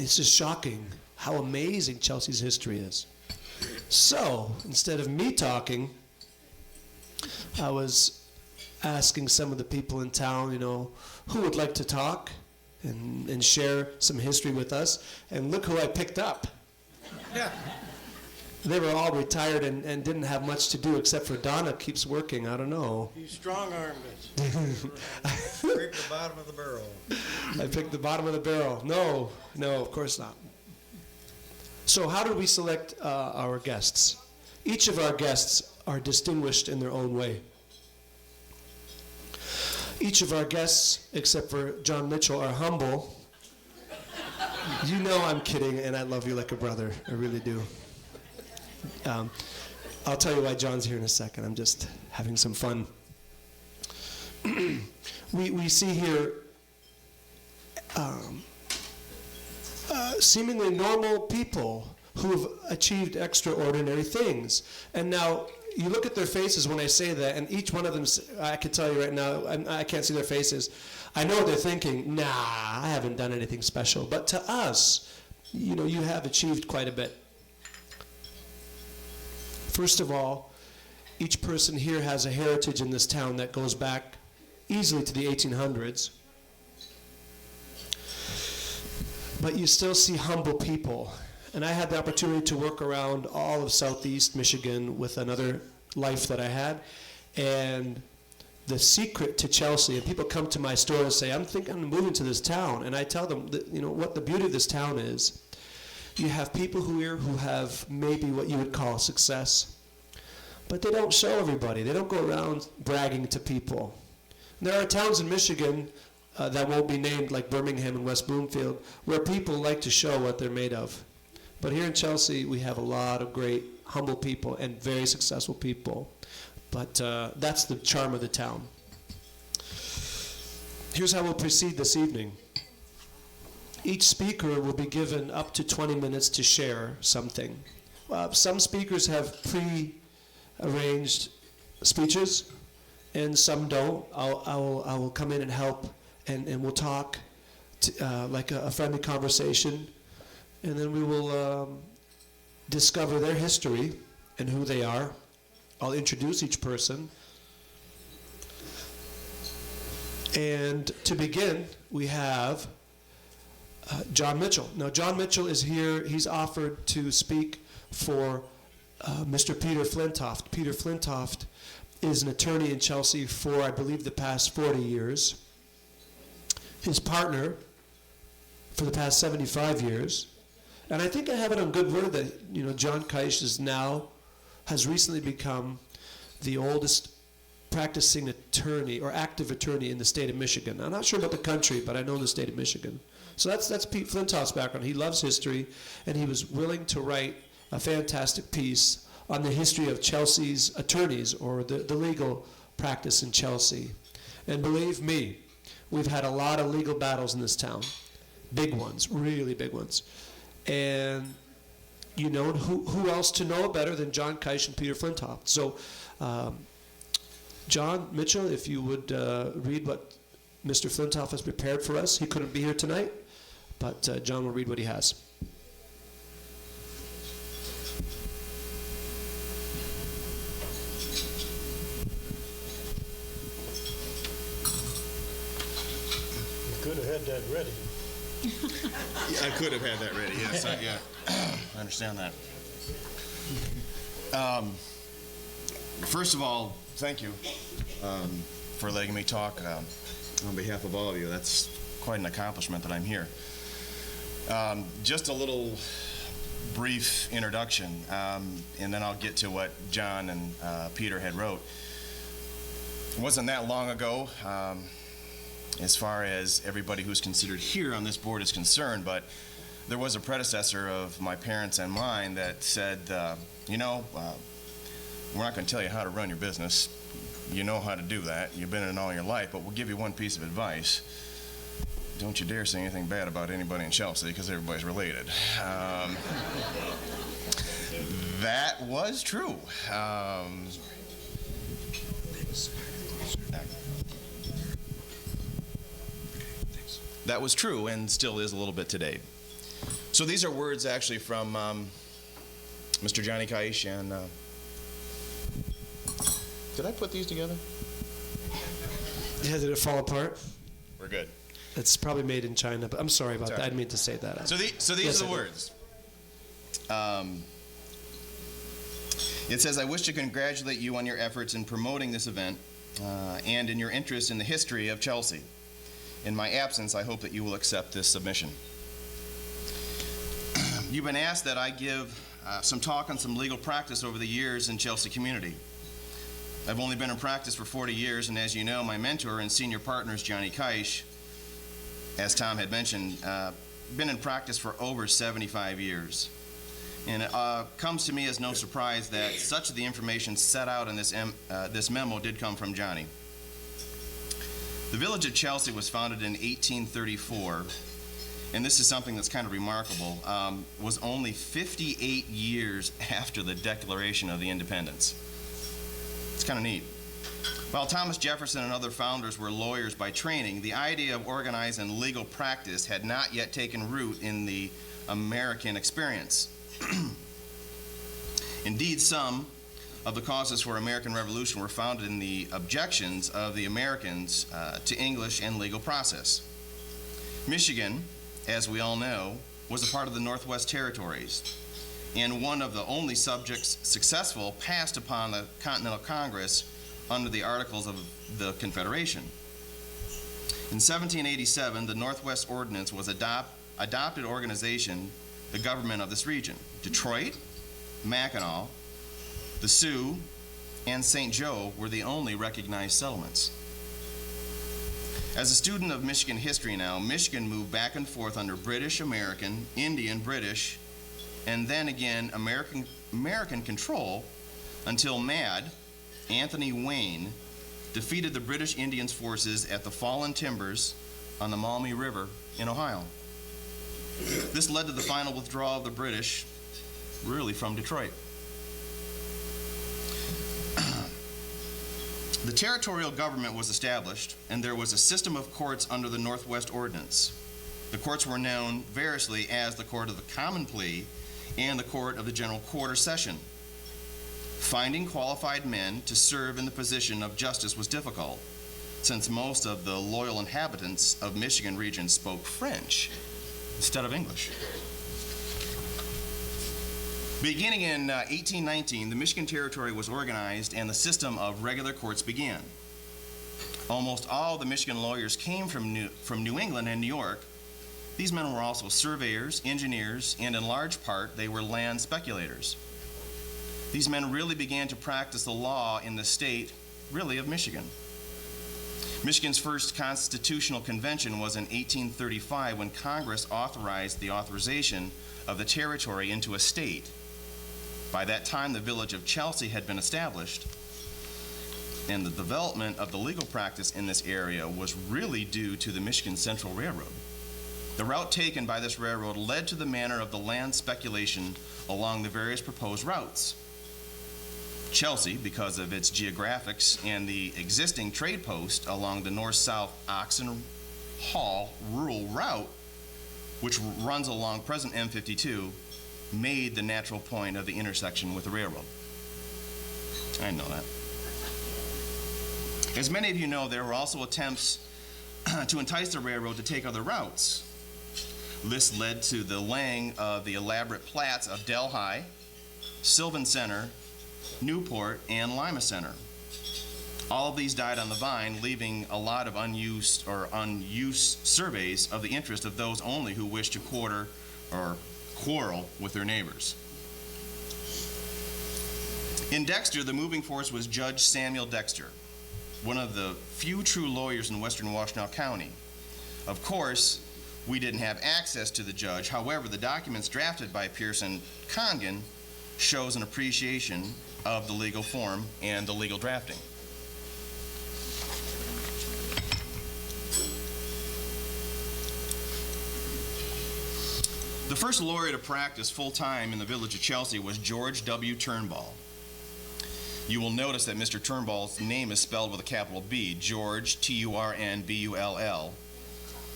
it's just shocking how amazing Chelsea's history is. So, instead of me talking, I was asking some of the people in town, who would like to talk and share some history with us. And look who I picked up. Yeah. They were all retired and didn't have much to do, except for Donna keeps working. I don't know. You strong-armed it. Scrape the bottom of the barrel. I picked the bottom of the barrel. No, of course not. So how do we select our guests? Each of our guests are distinguished in their own way. Each of our guests, except for John Mitchell, are humble. You know I'm kidding, and I love you like a brother. I really do. I'll tell you why John's here in a second. I'm just having some fun. We see here seemingly normal people who have achieved extraordinary things. And now, you look at their faces when I say that, and each one of them, I can tell you right now, I can't see their faces. I know they're thinking, nah, I haven't done anything special. But to us, you have achieved quite a bit. First of all, each person here has a heritage in this town that goes back easily to the 1800s. But you still see humble people. And I had the opportunity to work around all of southeast Michigan with another life that I had. And the secret to Chelsea, and people come to my store and say, I'm thinking of moving to this town. And I tell them that, what the beauty of this town is. You have people here who have maybe what you would call success. But they don't show everybody. They don't go around bragging to people. And there are towns in Michigan that won't be named, like Birmingham and West Bloomfield, where people like to show what they're made of. But here in Chelsea, we have a lot of great, humble people and very successful people. But that's the charm of the town. Here's how we'll proceed this evening. Each speaker will be given up to 20 minutes to share something. Some speakers have pre-arranged speeches, and some don't. I will come in and help, and we'll talk like a friendly conversation. And then we will discover their history and who they are. I'll introduce each person. And to begin, we have John Mitchell. Now, John Mitchell is here. He's offered to speak for Mr. Peter Flintoft. Peter Flintoft is an attorney in Chelsea for, I believe, the past 40 years. His partner for the past 75 years. And I think I have it on good word that, John CAHS has recently become the oldest practicing attorney or active attorney in the state of Michigan. I'm not sure about the country, but I know the state of Michigan. So that's Pete Flintoft's background. He loves history, and he was willing to write a fantastic piece on the history of Chelsea's attorneys, or the legal practice in Chelsea. And believe me, we've had a lot of legal battles in this town. Big ones, really big ones. And who else to know better than John CAHS and Peter Flintoft? So, John Mitchell, if you would read what Mr. Flintoft has prepared for us. He couldn't be here tonight, but John will read what he has. You could have had that ready. Yeah, I could have had that ready, yes. I understand that. First of all, thank you for letting me talk on behalf of all of you. That's quite an accomplishment that I'm here. Just a little brief introduction, and then I'll get to what John and Peter had wrote. It wasn't that long ago, as far as everybody who's considered here on this board is concerned, but there was a predecessor of my parents and mine that said, we're not going to tell you how to run your business. You know how to do that. You've been in it all your life, but we'll give you one piece of advice. Don't you dare say anything bad about anybody in Chelsea, because everybody's related. That was true. That was true and still is a little bit today. So these are words actually from Mr. Johnny CAHS, and did I put these together? Yeah, did it fall apart? We're good. It's probably made in China, but I'm sorry about that. I didn't mean to say that. So these Yes, are the I did. words. It says, I wish to congratulate you on your efforts in promoting this event and in your interest in the history of Chelsea. In my absence, I hope that you will accept this submission. You've been asked that I give some talk on some legal practice over the years in Chelsea community. I've only been in practice for 40 years, and as you know, my mentor and senior partner is Johnny CAHS, as Tom had mentioned, been in practice for over 75 years. And it comes to me as no surprise that such of the information set out in this memo did come from Johnny. The village of Chelsea was founded in 1834, and this is something that's kind of remarkable, was only 58 years after the Declaration of the Independence. It's kind of neat. While Thomas Jefferson and other founders were lawyers by training, the idea of organizing legal practice had not yet taken root in the American experience. Indeed, some of the causes for American Revolution were founded in the objections of the Americans to English and legal process. Michigan, as we all know, was a part of the Northwest Territories, and one of the only subjects successful passed upon the Continental Congress under the Articles of the Confederation. In 1787, the Northwest Ordinance was adopted organization, the government of this region. Detroit, Mackinac, the Sioux, and St. Joe were the only recognized settlements. As a student of Michigan history now, Michigan moved back and forth under British, American, Indian, British, and then again American control until Mad, Anthony Wayne, defeated the British Indians' forces at the Fallen Timbers on the Maumee River in Ohio. This led to the final withdrawal of the British, really from Detroit. The territorial government was established, and there was a system of courts under the Northwest Ordinance. The courts were known variously as the Court of the Common Plea and the Court of the General Quarter Session. Finding qualified men to serve in the position of justice was difficult, since most of the loyal inhabitants of Michigan region spoke French instead of English. Beginning in 1819, the Michigan Territory was organized and the system of regular courts began. Almost all the Michigan lawyers came from New England and New York. These men were also surveyors, engineers, and in large part, they were land speculators. These men really began to practice the law in the state, really, of Michigan. Michigan's first constitutional convention was in 1835 when Congress authorized the authorization of the territory into a state. By that time, the village of Chelsea had been established, and the development of the legal practice in this area was really due to the Michigan Central Railroad. The route taken by this railroad led to the manner of the land speculation along the various proposed routes. Chelsea, because of its geographics and the existing trade post along the north-south Oxen Hall rural route, which runs along present M52, made the natural point of the intersection with the railroad. I didn't know that. As many of you know, there were also attempts to entice the railroad to take other routes. This led to the laying of the elaborate plats of Delhi, Sylvan Center, Newport, and Lima Center. All of these died on the vine, leaving a lot of unused surveys of the interest of those only who wished to quarrel with their neighbors. In Dexter, the moving force was Judge Samuel Dexter, one of the few true lawyers in western Washtenaw County. Of course, we didn't have access to the judge. However, the documents drafted by Pearson Congan shows an appreciation of the legal form and the legal drafting. The first lawyer to practice full-time in the village of Chelsea was George W. Turnbull. You will notice that Mr. Turnbull's name is spelled with a capital B, George, T-U-R-N-B-U-L-L.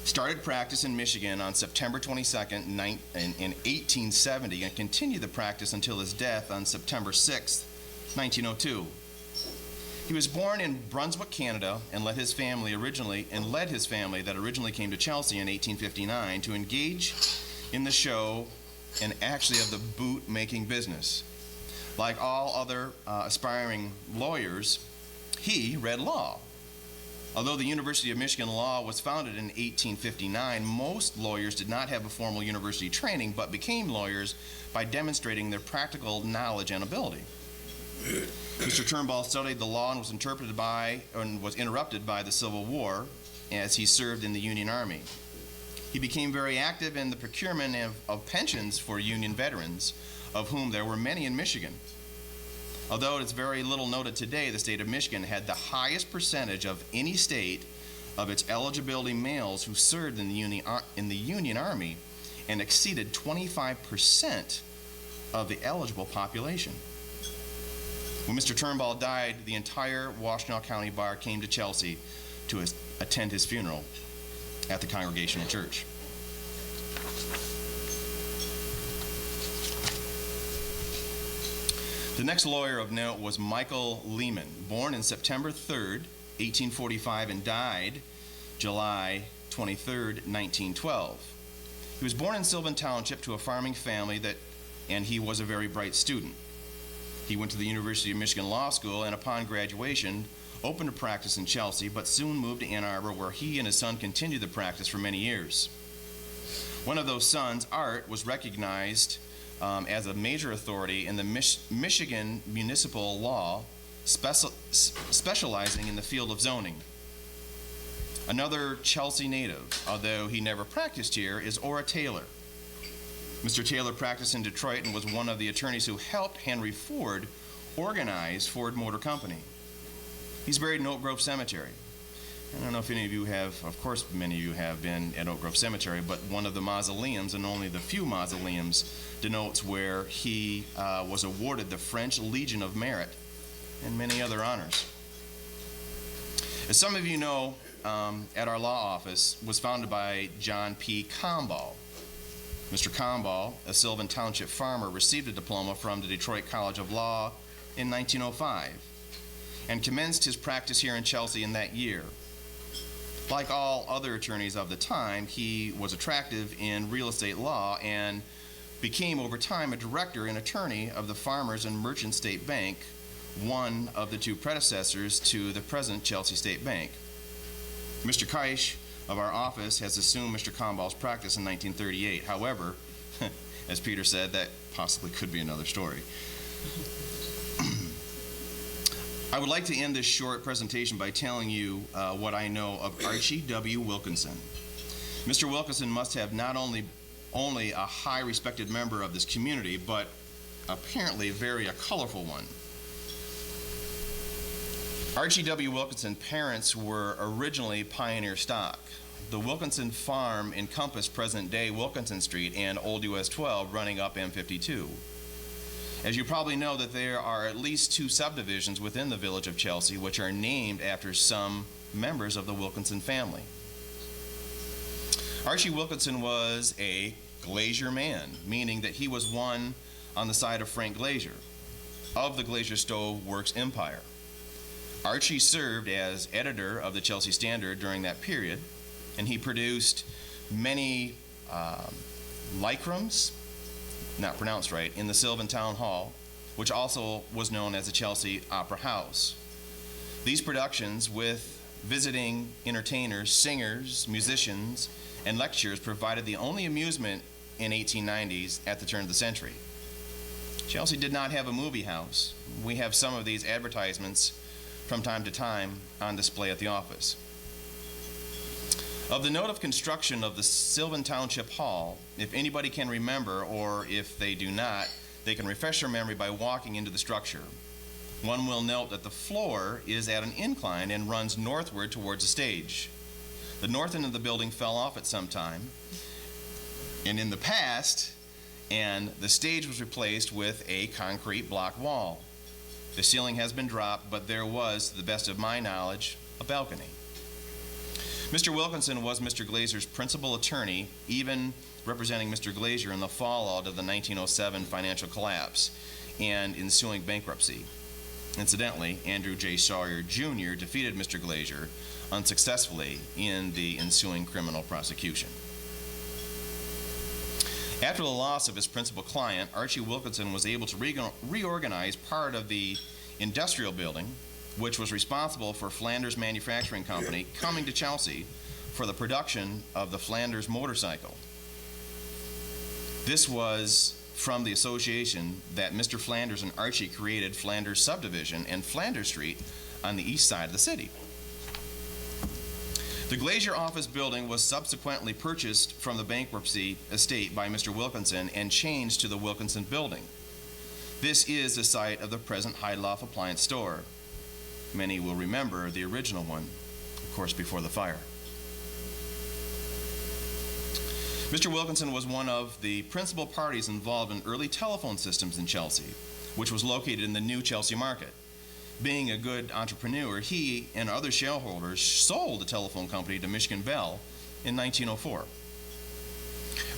Started practice in Michigan on September 22nd in 1870 and continued the practice until his death on September 6th, 1902. He was born in Brunswick, Canada, and led his family that originally came to Chelsea in 1859 to engage in the show and actually of the boot-making business. Like all other aspiring lawyers, he read law. Although the University of Michigan Law was founded in 1859, most lawyers did not have a formal university training but became lawyers by demonstrating their practical knowledge and ability. Mr. Turnbull studied the law and was interrupted by the Civil War as he served in the Union Army. He became very active in the procurement of pensions for Union veterans, of whom there were many in Michigan. Although it's very little noted today, the state of Michigan had the highest percentage of any state of its eligibility males who served in the Union Army and exceeded 25% of the eligible population. When Mr. Turnbull died, the entire Washtenaw County Bar came to Chelsea to attend his funeral at the Congregational Church. The next lawyer of note was Michael Lehman, born on September 3rd, 1845, and died July 23rd, 1912. He was born in Sylvan Township to a farming family and he was a very bright student. He went to the University of Michigan Law School and upon graduation opened a practice in Chelsea, but soon moved to Ann Arbor, where he and his son continued the practice for many years. One of those sons, Art, was recognized as a major authority in the Michigan municipal law, specializing in the field of zoning. Another Chelsea native, although he never practiced here, is Ora Taylor. Mr. Taylor practiced in Detroit and was one of the attorneys who helped Henry Ford organize Ford Motor Company. He's buried in Oak Grove Cemetery. I don't know if any of you have, of course many of you have been at Oak Grove Cemetery, but one of the mausoleums, and only the few mausoleums, denotes where he was awarded the French Legion of Merit and many other honors. As some of you know, at our law office was founded by John P. Comball. Mr. Comball, a Sylvan Township farmer, received a diploma from the Detroit College of Law in 1905 and commenced his practice here in Chelsea in that year. Like all other attorneys of the time, he was attractive in real estate law and became over time a director and attorney of the Farmers and Merchant State Bank, one of the two predecessors to the present Chelsea State Bank. Mr. CAHS of our office has assumed Mr. Comball's practice in 1938. However, as Peter said, that possibly could be another story. I would like to end this short presentation by telling you what I know of Archie W. Wilkinson. Mr. Wilkinson must have not only a high respected member of this community, but apparently a colorful one. Archie W. Wilkinson's parents were originally pioneer stock. The Wilkinson farm encompassed present-day Wilkinson Street and Old US 12 running up M52. As you probably know, that there are at least two subdivisions within the village of Chelsea which are named after some members of the Wilkinson family. Archie Wilkinson was a Glazier man, meaning that he was one on the side of Frank Glazier of the Glazier Stove Works empire. Archie served as editor of the Chelsea Standard during that period, and he produced many lycrums, not pronounced right, in the Sylvan Town Hall, which also was known as the Chelsea Opera House. These productions, with visiting entertainers, singers, musicians, and lecturers, provided the only amusement in 1890s at the turn of the century. Chelsea did not have a movie house. We have some of these advertisements from time to time on display at the office. Of the note of construction of the Sylvan Township Hall, if anybody can remember, or if they do not, they can refresh their memory by walking into the structure. One will note that the floor is at an incline and runs northward towards the stage. The north end of the building fell off at some time, and in the past, and the stage was replaced with a concrete block wall. The ceiling has been dropped, but there was, to the best of my knowledge, a balcony. Mr. Wilkinson was Mr. Glazer's principal attorney, even representing Mr. Glazer in the fallout of the 1907 financial collapse and ensuing bankruptcy. Incidentally, Andrew J. Sawyer Jr. defeated Mr. Glazer unsuccessfully in the ensuing criminal prosecution. After the loss of his principal client, Archie Wilkinson was able to reorganize part of the industrial building, which was responsible for Flanders Manufacturing Company coming to Chelsea for the production of the Flanders motorcycle. This was from the association that Mr. Flanders and Archie created Flanders Subdivision and Flanders Street on the east side of the city. The Glazer office building was subsequently purchased from the bankruptcy estate by Mr. Wilkinson and changed to the Wilkinson Building. This is the site of the present Heideloff Appliance Store. Many will remember the original one, of course, before the fire. Mr. Wilkinson was one of the principal parties involved in early telephone systems in Chelsea, which was located in the new Chelsea market. Being a good entrepreneur, he and other shareholders sold the telephone company to Michigan Bell in 1904.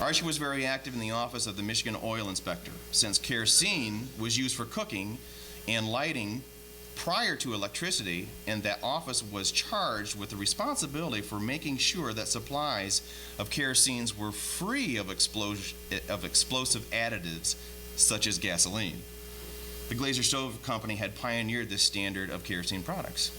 Archie was very active in the office of the Michigan Oil Inspector, since kerosene was used for cooking and lighting prior to electricity, and that office was charged with the responsibility for making sure that supplies of kerosenes were free of explosive additives such as gasoline. The Glazer Stove Company had pioneered this standard of kerosene products.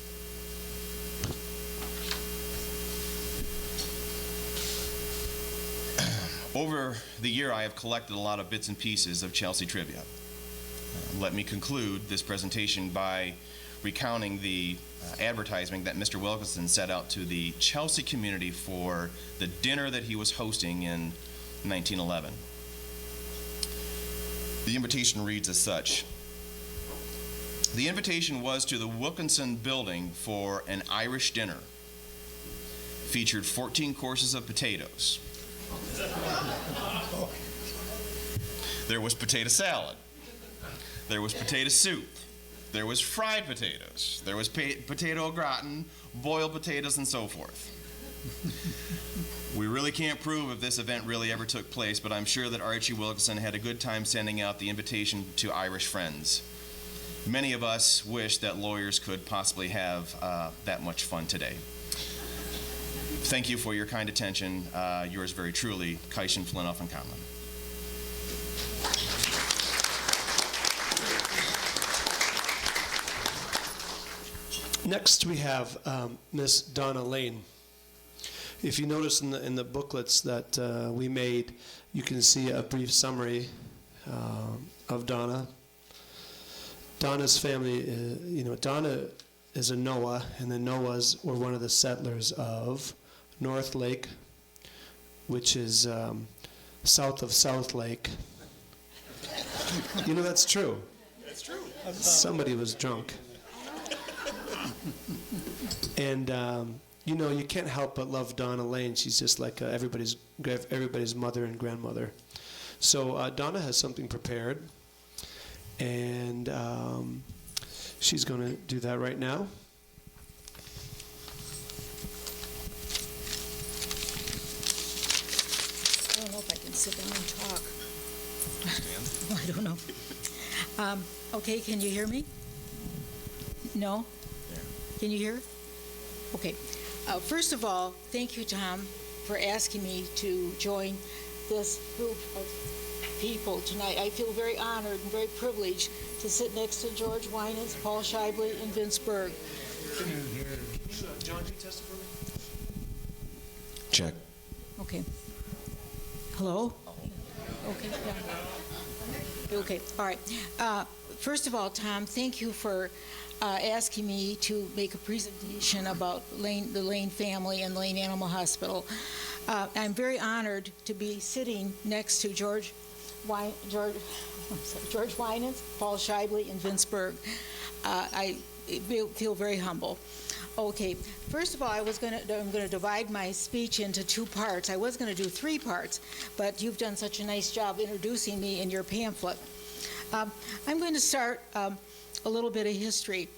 Over the year, I have collected a lot of bits and pieces of Chelsea trivia. Let me conclude this presentation by recounting the advertisement that Mr. Wilkinson set out to the Chelsea community for the dinner that he was hosting in 1911. The invitation reads as such. The invitation was to the Wilkinson Building for an Irish dinner. Featured 14 courses of potatoes. There was potato salad. There was potato soup. There was fried potatoes. There was potato au gratin, boiled potatoes, and so forth. We really can't prove if this event really ever took place, but I'm sure that Archie Wilkinson had a good time sending out the invitation to Irish friends. Many of us wish that lawyers could possibly have that much fun today. Thank you for your kind attention. Yours very truly, CAHS Fundraiser and Common. Next, we have Miss Donna Lane. If you notice in the booklets that we made, you can see a brief summary of Donna. Donna's family, Donna is a Noah, and the Noahs were one of the settlers of North Lake, which is south of South Lake. You know, that's true. That's true. Somebody was drunk. And, you can't help but love Donna Lane. She's just like everybody's mother and grandmother. So Donna has something prepared, and she's going to do that right now. I don't know if I can sit down and talk. I don't know. Okay, can you hear me? No? Yeah. Can you hear? Okay. First of all, thank you, Tom, for asking me to join this group of people tonight. I feel very honored and very privileged to sit next to George Winans, Paul Scheibele, and Vince Berg. John, can you test it for me? Check. Okay. Hello? Okay, yeah. Okay, all right. First of all, Tom, thank you for asking me to make a presentation about the Lane family and Lane Animal Hospital. I'm very honored to be sitting next to George Winans, Paul Scheibele, and Vince Berg. I feel very humble. Okay, first of all, I'm going to divide my speech into two parts. I was going to do 3 parts, but you've done such a nice job introducing me in your pamphlet. I'm going to start a little bit of history.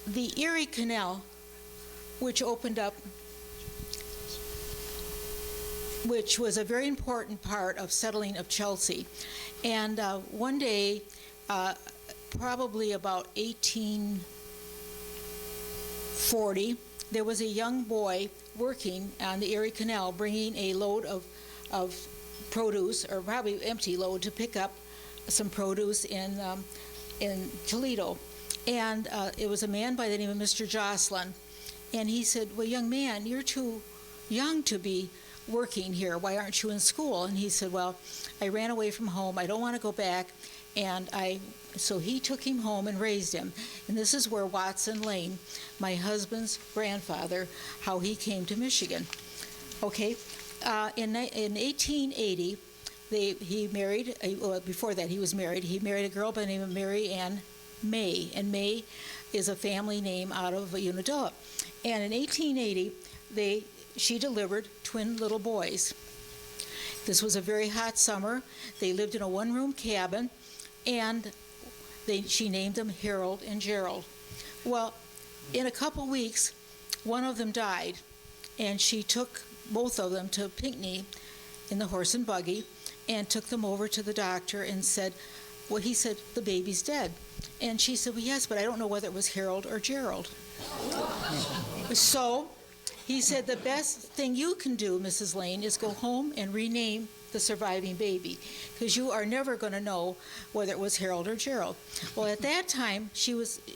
The Erie Canal, which opened up which was a very important part of settling of Chelsea. And one day, probably about 1840, there was a young boy working on the Erie Canal bringing a load of produce, or probably empty load, to pick up some produce in Toledo. And it was a man by the name of Mr. Jocelyn. And he said, well, young man, you're too young to be working here. Why aren't you in school? And he said, well, I ran away from home. I don't want to go back. And so he took him home and raised him. And this is where Watson Lane, my husband's grandfather, how he came to Michigan. Okay, in 1880, he married, before that he was married, he married a girl by the name of Mary Ann May, and May is a family name out of Unadilla. And in 1880, she delivered twin little boys. This was a very hot summer. They lived in a one-room cabin, and she named them Harold and Gerald. Well, in a couple weeks, one of them died, and she took both of them to Pinckney in the horse and buggy and took them over to the doctor and said, well, he said, the baby's dead. And she said, well, yes, but I don't know whether it was Harold or Gerald. So he said, the best thing you can do, Mrs. Lane, is go home and rename the surviving baby, because you are never going to know whether it was Harold or Gerald. Well, at that time,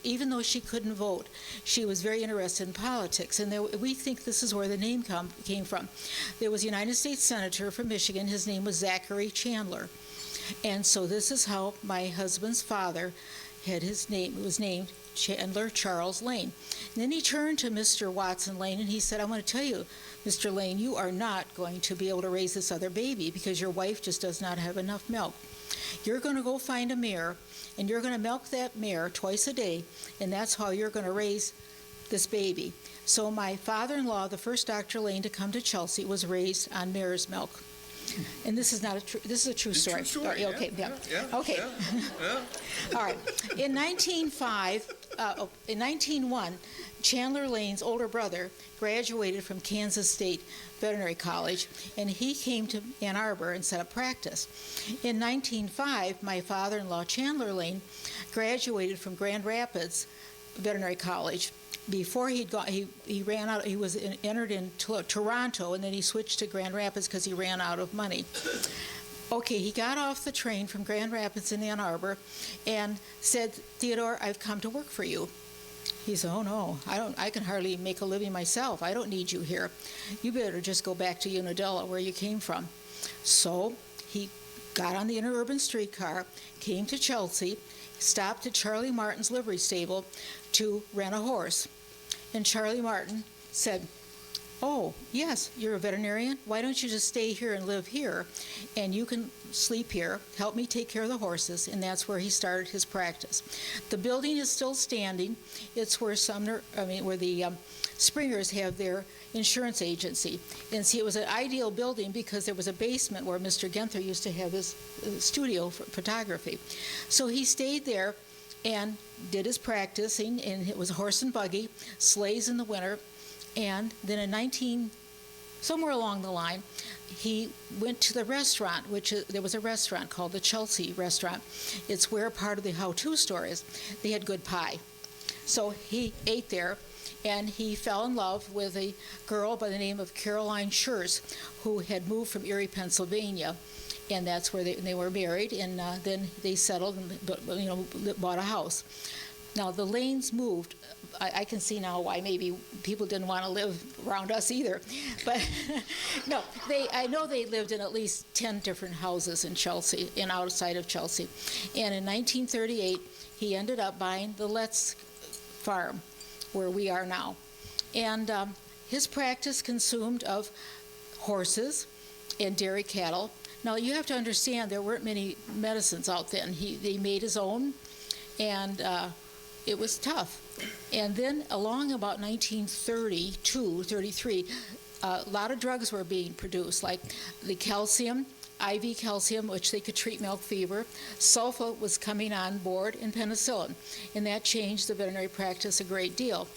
even though she couldn't vote, she was very interested in politics, and we think this is where the name came from. There was a United States Senator from Michigan. His name was Zachary Chandler. And so this is how my husband's father had his name. It was named Chandler Charles Lane. And then he turned to Mr. Watson Lane and he said, I want to tell you, Mr. Lane, you are not going to be able to raise this other baby because your wife just does not have enough milk. You're going to go find a mare, and you're going to milk that mare twice a day, and that's how you're going to raise this baby. So my father-in-law, the first Dr. Lane to come to Chelsea, was raised on mare's milk. And this is not a true. This is a true story. True story. Okay. Yeah. Okay. Yeah. All right. In 1901, Chandler Lane's older brother graduated from Kansas State Veterinary College, and he came to Ann Arbor and set up practice. In 1905, my father-in-law, Chandler Lane, graduated from Grand Rapids Veterinary College. Before he ran out. He was entered in Toronto, and then he switched to Grand Rapids because he ran out of money. Okay, he got off the train from Grand Rapids in Ann Arbor, and said, "Theodore, I've come to work for you." He said, "Oh no, I can hardly make a living myself. I don't need you here. You better just go back to Unadilla, where you came from." So he got on the interurban streetcar, came to Chelsea, stopped at Charlie Martin's livery stable to rent a horse. And Charlie Martin said, "Oh, yes, you're a veterinarian. Why don't you just stay here and live here, and you can sleep here, help me take care of the horses," and that's where he started his practice. The building is still standing. It's where where the Springers have their insurance agency. And see, it was an ideal building because there was a basement where Mr. Genther used to have his studio for photography. So he stayed there and did his practicing, and it was a horse and buggy, sleighs in the winter. And then somewhere along the line, he went to the restaurant, there was a restaurant called the Chelsea Restaurant. It's where part of the how-to store is. They had good pie. So he ate there, and he fell in love with a girl by the name of Caroline Schurz, who had moved from Erie, Pennsylvania. And that's where they were married, and then they settled and bought a house. Now the Lanes moved. I can see now why maybe people didn't want to live around us either, but no, I know they lived in at least 10 different houses in Chelsea and outside of Chelsea. And in 1938, he ended up buying the Letts farm, where we are now. And his practice consumed of horses and dairy cattle. Now, you have to understand, there weren't many medicines out then. They made his own, and it was tough. And then along about 1932, 33, a lot of drugs were being produced, like the calcium, IV calcium, which they could treat milk fever. Sulfa was coming on board, and penicillin, and that changed the veterinary practice a great deal.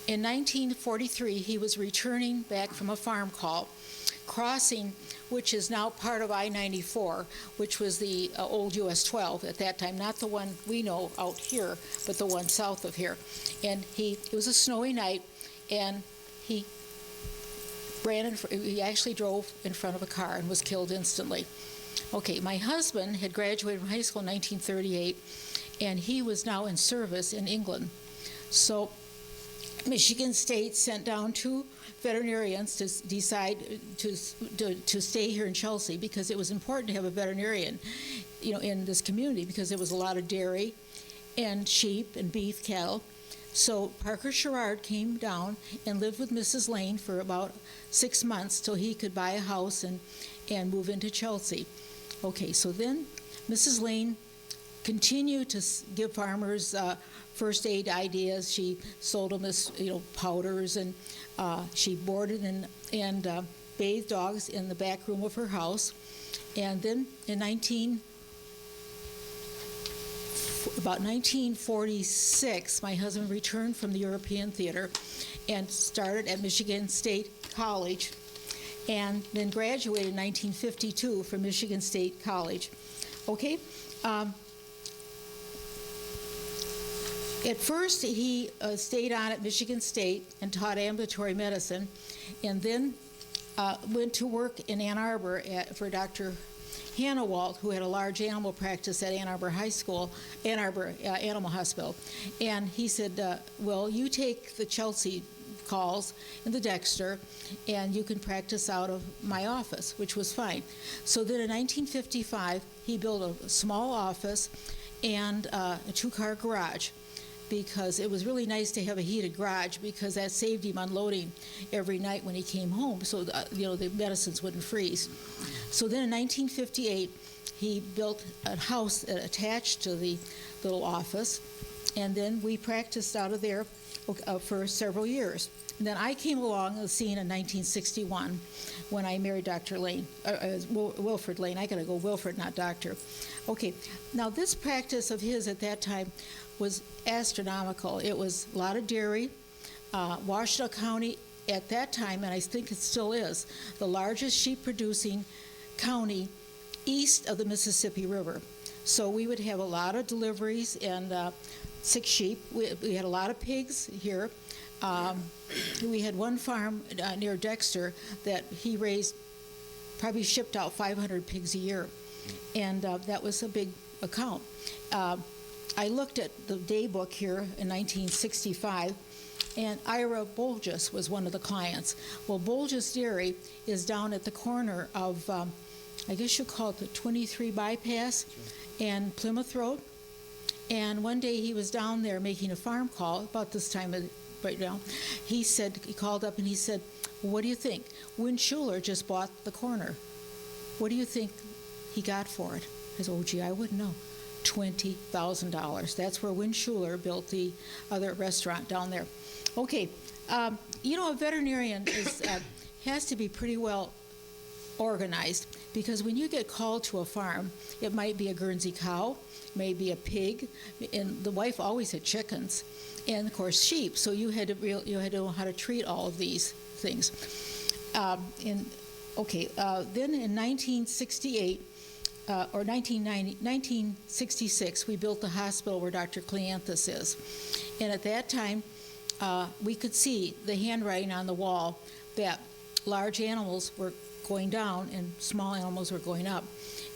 In 1943, he was returning back from a farm call crossing, which is now part of I-94, which was the old US 12 at that time, not the one we know out here, but the one south of here. And it was a snowy night, and he he actually drove in front of a car and was killed instantly. Okay, my husband had graduated from high school in 1938, and he was now in service in England. So Michigan State sent down 2 veterinarians to decide to stay here in Chelsea, because it was important to have a veterinarian, in this community, because there was a lot of dairy and sheep and beef cattle. So Parker Sherrard came down and lived with Mrs. Lane for about 6 months till he could buy a house and move into Chelsea. Okay, so then Mrs. Lane continued to give farmers first aid ideas. She sold them this, powders, and she boarded and bathed dogs in the back room of her house. And then in about 1946, my husband returned from the European theater and started at Michigan State College, and then graduated in 1952 from Michigan State College. Okay. At first, he stayed on at Michigan State and taught ambulatory medicine, and then went to work in Ann Arbor for Dr. Hanawalt, who had a large animal practice at Ann Arbor Animal Hospital. And he said, well, you take the Chelsea calls and the Dexter, and you can practice out of my office, which was fine. So then in 1955, he built a small office and a 2-car garage, because it was really nice to have a heated garage, because that saved him unloading every night when he came home, so the medicines wouldn't freeze. So then in 1958, he built a house attached to the little office, and then we practiced out of there for several years. And then I came along the scene in 1961 when I married Dr. Lane, Wilfred Lane. I gotta go Wilfred, not Doctor. Okay, now this practice of his at that time was astronomical. It was a lot of dairy. Washtenaw County at that time, and I think it still is, the largest sheep-producing county east of the Mississippi River. So we would have a lot of deliveries and sick sheep. We had a lot of pigs here. We had one farm near Dexter that he raised, probably shipped out 500 pigs a year, and that was a big account. I looked at the day book here in 1965, and Ira Bolges was one of the clients. Well, Bolges Dairy is down at the corner of, I guess you call it the 23 bypass and Plymouth Road. And one day he was down there making a farm call about this time of right now. He called up and he said, well, what do you think? Win Schuler just bought the corner. What do you think he got for it? I said, oh, gee, I wouldn't know. $20,000. That's where Win Schuler built the other restaurant down there. Okay, a veterinarian has to be pretty well organized, because when you get called to a farm, it might be a Guernsey cow, maybe a pig, and the wife always had chickens, and of course sheep. So you had to know how to treat all of these things. Then in 1968. Or 1966, we built the hospital where Dr. Cleanthus is. And at that time, we could see the handwriting on the wall that large animals were going down and small animals were going up.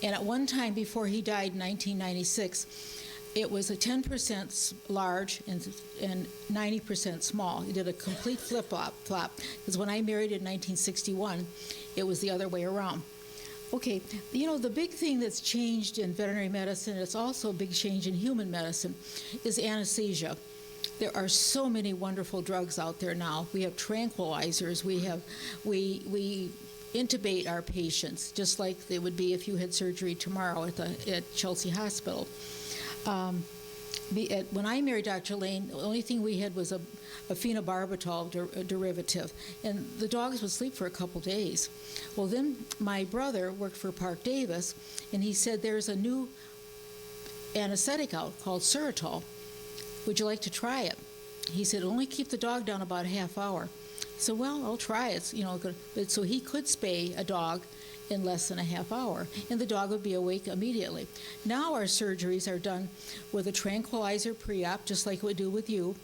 And at one time before he died in 1996, it was a 10% large and 90% small. He did a complete flip-flop, because when I married in 1961, it was the other way around. Okay, the big thing that's changed in veterinary medicine, it's also a big change in human medicine, is anesthesia. There are so many wonderful drugs out there now. We have tranquilizers. We intubate our patients, just like they would be if you had surgery tomorrow at Chelsea Hospital. When I married Dr. Lane, the only thing we had was a phenobarbital derivative, and the dogs would sleep for a couple days. Well, then my brother worked for Park Davis, and he said, there's a new anesthetic out called Serotal. Would you like to try it? He said, only keep the dog down about a half hour. So, well, I'll try it, but so he could spay a dog in less than a half hour, and the dog would be awake immediately. Now our surgeries are done with a tranquilizer pre-op, just like we do with you,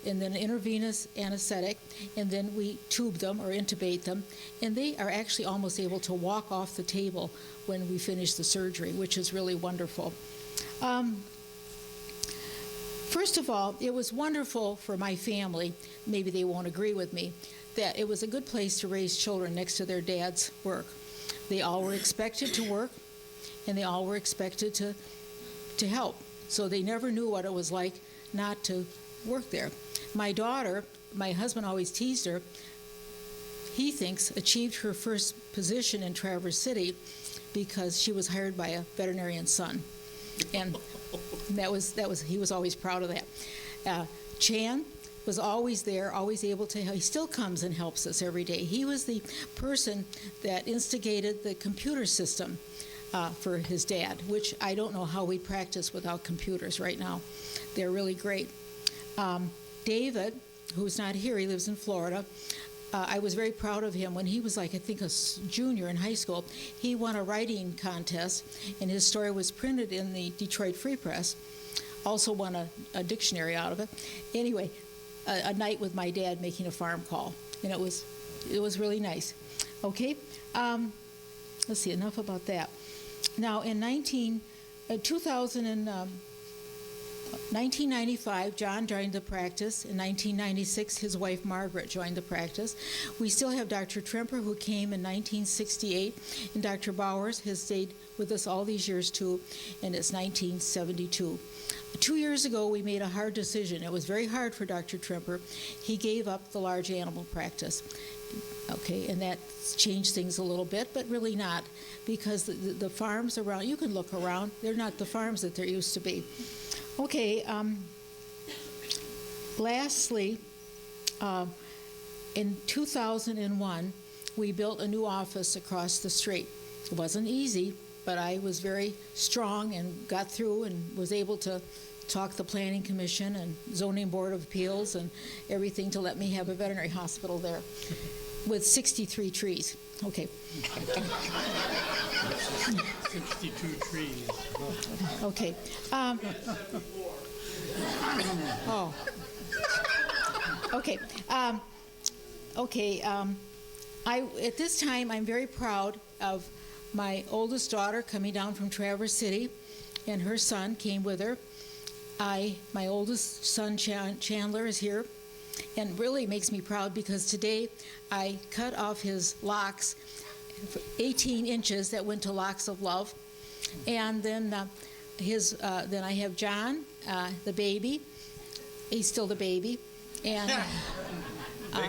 and then intravenous anesthetic, and then we tube them or intubate them, and they are actually almost able to walk off the table when we finish the surgery, which is really wonderful. First of all, it was wonderful for my family, maybe they won't agree with me, that it was a good place to raise children next to their dad's work. They all were expected to work, and they all were expected to help. So they never knew what it was like not to work there. My daughter, my husband always teased her, he thinks achieved her first position in Traverse City because she was hired by a veterinarian son. And he was always proud of that. Chan was always there, always able to help. He still comes and helps us every day. He was the person that instigated the computer system for his dad, which I don't know how we practice without computers right now. They're really great. David, who's not here, he lives in Florida. I was very proud of him when he was I think a junior in high school. He won a writing contest, and his story was printed in the Detroit Free Press. Also won a dictionary out of it. Anyway, a night with my dad making a farm call, and it was really nice. Okay, let's see, enough about that. Now, in 1995, John joined the practice. In 1996, his wife Margaret joined the practice. We still have Dr. Tremper, who came in 1968, and Dr. Bowers has stayed with us all these years too, and it's 1972. 2 years ago, we made a hard decision. It was very hard for Dr. Tremper. He gave up the large animal practice. Okay, and that changed things a little bit, but really not, because the farms around, you can look around, they're not the farms that there used to be. Okay, lastly, in 2001, we built a new office across the street. It wasn't easy, but I was very strong and got through and was able to talk the Planning Commission and Zoning Board of Appeals and everything to let me have a veterinary hospital there with 63 trees. Okay. 62 trees. Okay. Oh. Okay. At this time, I'm very proud of my oldest daughter coming down from Traverse City, and her son came with her. My oldest son, Chandler, is here, and really makes me proud because today I cut off his locks, 18 inches that went to Locks of Love, and then then I have John, the baby. He's still the baby, and a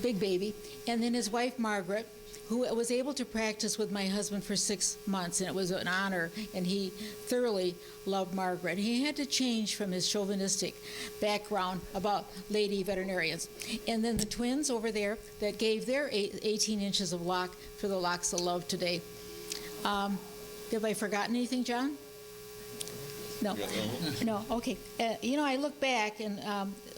big baby, and then his wife Margaret, who was able to practice with my husband for 6 months, and it was an honor, and he thoroughly loved Margaret. He had to change from his chauvinistic background about lady veterinarians. And then the twins over there that gave their 18 inches of lock for the Locks of Love today. Have I forgotten anything, John? No. No, okay. I look back, and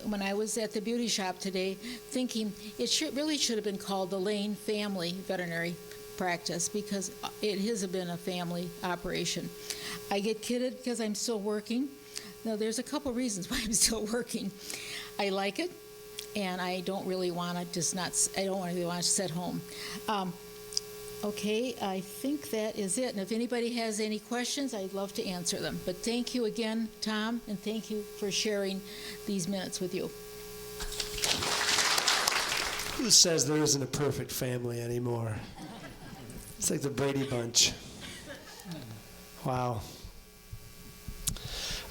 when I was at the beauty shop today, thinking it really should have been called the Lane Family Veterinary Practice, because it has been a family operation. I get kidded because I'm still working. Now, there's a couple reasons why I'm still working. I like it, and I don't really want to sit home. Okay, I think that is it. And if anybody has any questions, I'd love to answer them. But thank you again, Tom, and thank you for sharing these minutes with you. Who says there isn't a perfect family anymore? It's like the Brady Bunch. Wow.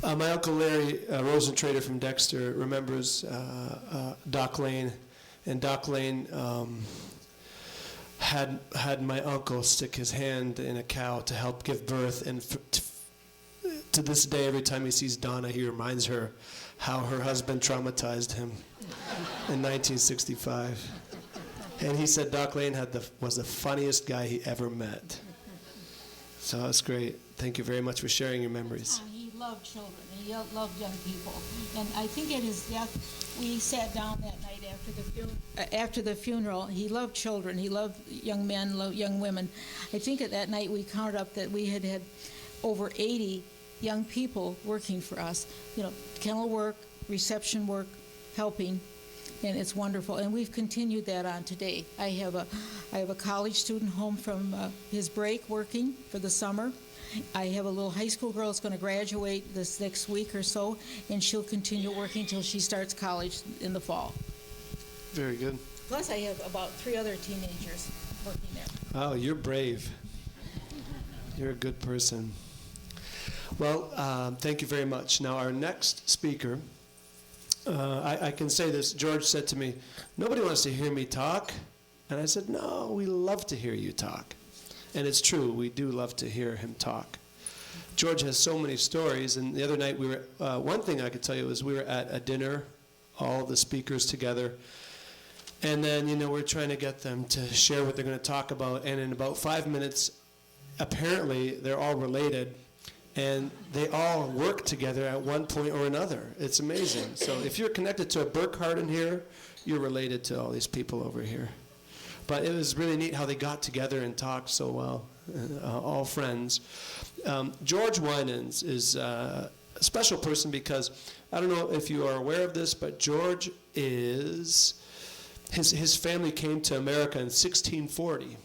My Uncle Larry Rosentrader from Dexter remembers Doc Lane, and Doc Lane had my uncle stick his hand in a cow to help give birth, and to this day, every time he sees Donna, he reminds her how her husband traumatized him in 1965. And he said Doc Lane was the funniest guy he ever met. So that's great. Thank you very much for sharing your memories. He loved loved children, and he loved young people. And I think at his death, we sat down that night after the funeral. He loved children. He loved young men, loved young women. I think at that night we counted up that we had over 80 young people working for us. Kennel work, reception work, helping. And it's wonderful, and we've continued that on today. I have a college student home from his break working for the summer. I have a little high school girl that's going to graduate this next week or so, and she'll continue working until she starts college in the fall. Very good. Plus, I have about 3 other teenagers working there. Oh, you're brave. You're a good person. Well, thank you very much. Now, our next speaker, I can say this. George said to me, "Nobody wants to hear me talk." And I said, "No, we love to hear you talk." And it's true, we do love to hear him talk. George has so many stories, and the other night we were, one thing I could tell you was we were at a dinner, all the speakers together, and then, we're trying to get them to share what they're going to talk about, and in about 5 minutes, apparently they're all related, and they all work together at one point or another. It's amazing. So if you're connected to a Burkhardt in here, you're related to all these people over here. But it was really neat how they got together and talked so well, all friends. George Winans is a special person because, I don't know if you are aware of this, but George is, his family came to America in 1640,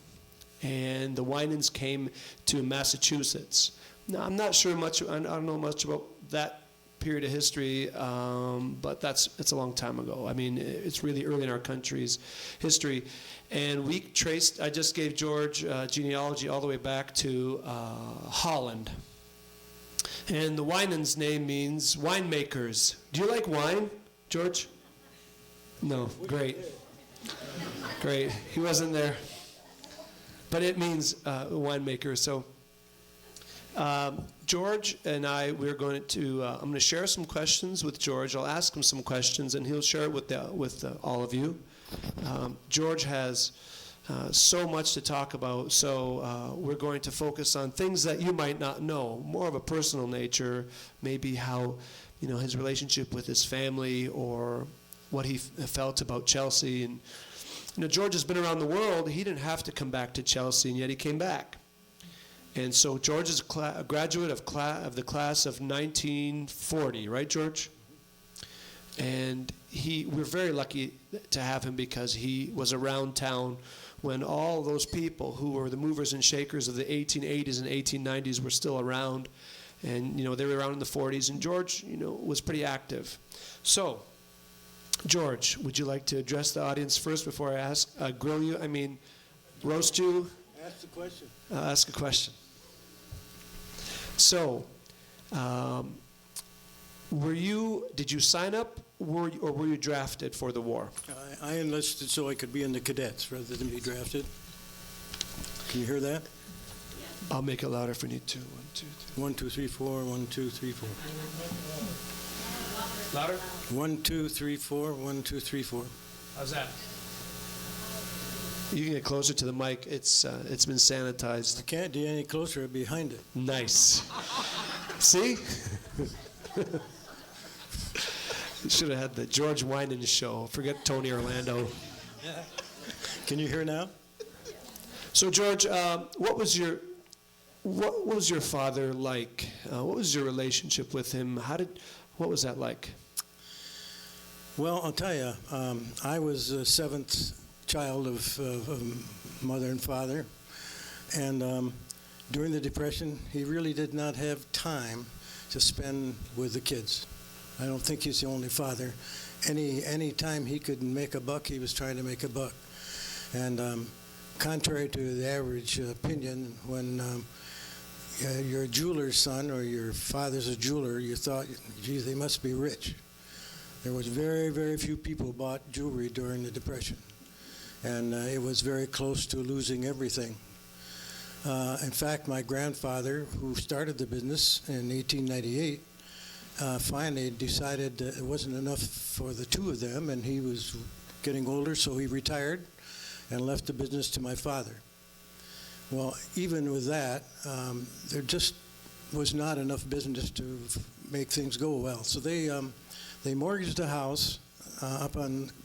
and the Winans came to Massachusetts. Now, I'm not sure much, I don't know much about that period of history, but it's a long time ago. I mean, it's really early in our country's history. And I just gave George genealogy all the way back to Holland. And the Winans name means winemakers. Do you like wine, George? No, great. Great, he wasn't there. But it means winemaker, so. George and I, we're going to, I'm going to share some questions with George. I'll ask him some questions, and he'll share it with all of you. George has so much to talk about, so we're going to focus on things that you might not know, more of a personal nature, maybe how, his relationship with his family or what he felt about Chelsea. And, George has been around the world. He didn't have to come back to Chelsea, and yet he came back. And so George is a graduate of the class of 1940, right, George? And we're very lucky to have him because he was around town when all those people who were the movers and shakers of the 1880s and 1890s were still around. And, they were around in the 40s. And George, was pretty active. So, George, would you like to address the audience first before I grill you? Roast you? Ask the question. Ask a question. So, did you sign up or were you drafted for the war? I enlisted so I could be in the cadets rather than be drafted. Can you hear that? I'll make it louder if we need to. 1, 2, 3, 4. 1, 2, 3, 4. Louder? 1, 2, 3, 4. 1, 2, 3, 4. How's that? You can get closer to the mic. It's been sanitized. I can't get any closer behind it. Nice. See? You should have had the George Winans show. Forget Tony Orlando. Can you hear now? So George, what was your father like? What was your relationship with him? What was that like? Well, I'll tell you, I was the 7th child of mother and father, and during the Depression, he really did not have time to spend with the kids. I don't think he's the only father. Any time he could make a buck, he was trying to make a buck. And contrary to the average opinion, when you're a jeweler's son or your father's a jeweler, you thought, geez, they must be rich. There was very, very few people bought jewelry during the Depression. And it was very close to losing everything. In fact, my grandfather, who started the business in 1898, finally decided that it wasn't enough for the two of them, and he was getting older, so he retired and left the business to my father. Well, even with that, there just was not enough business to make things go well. So they mortgaged a house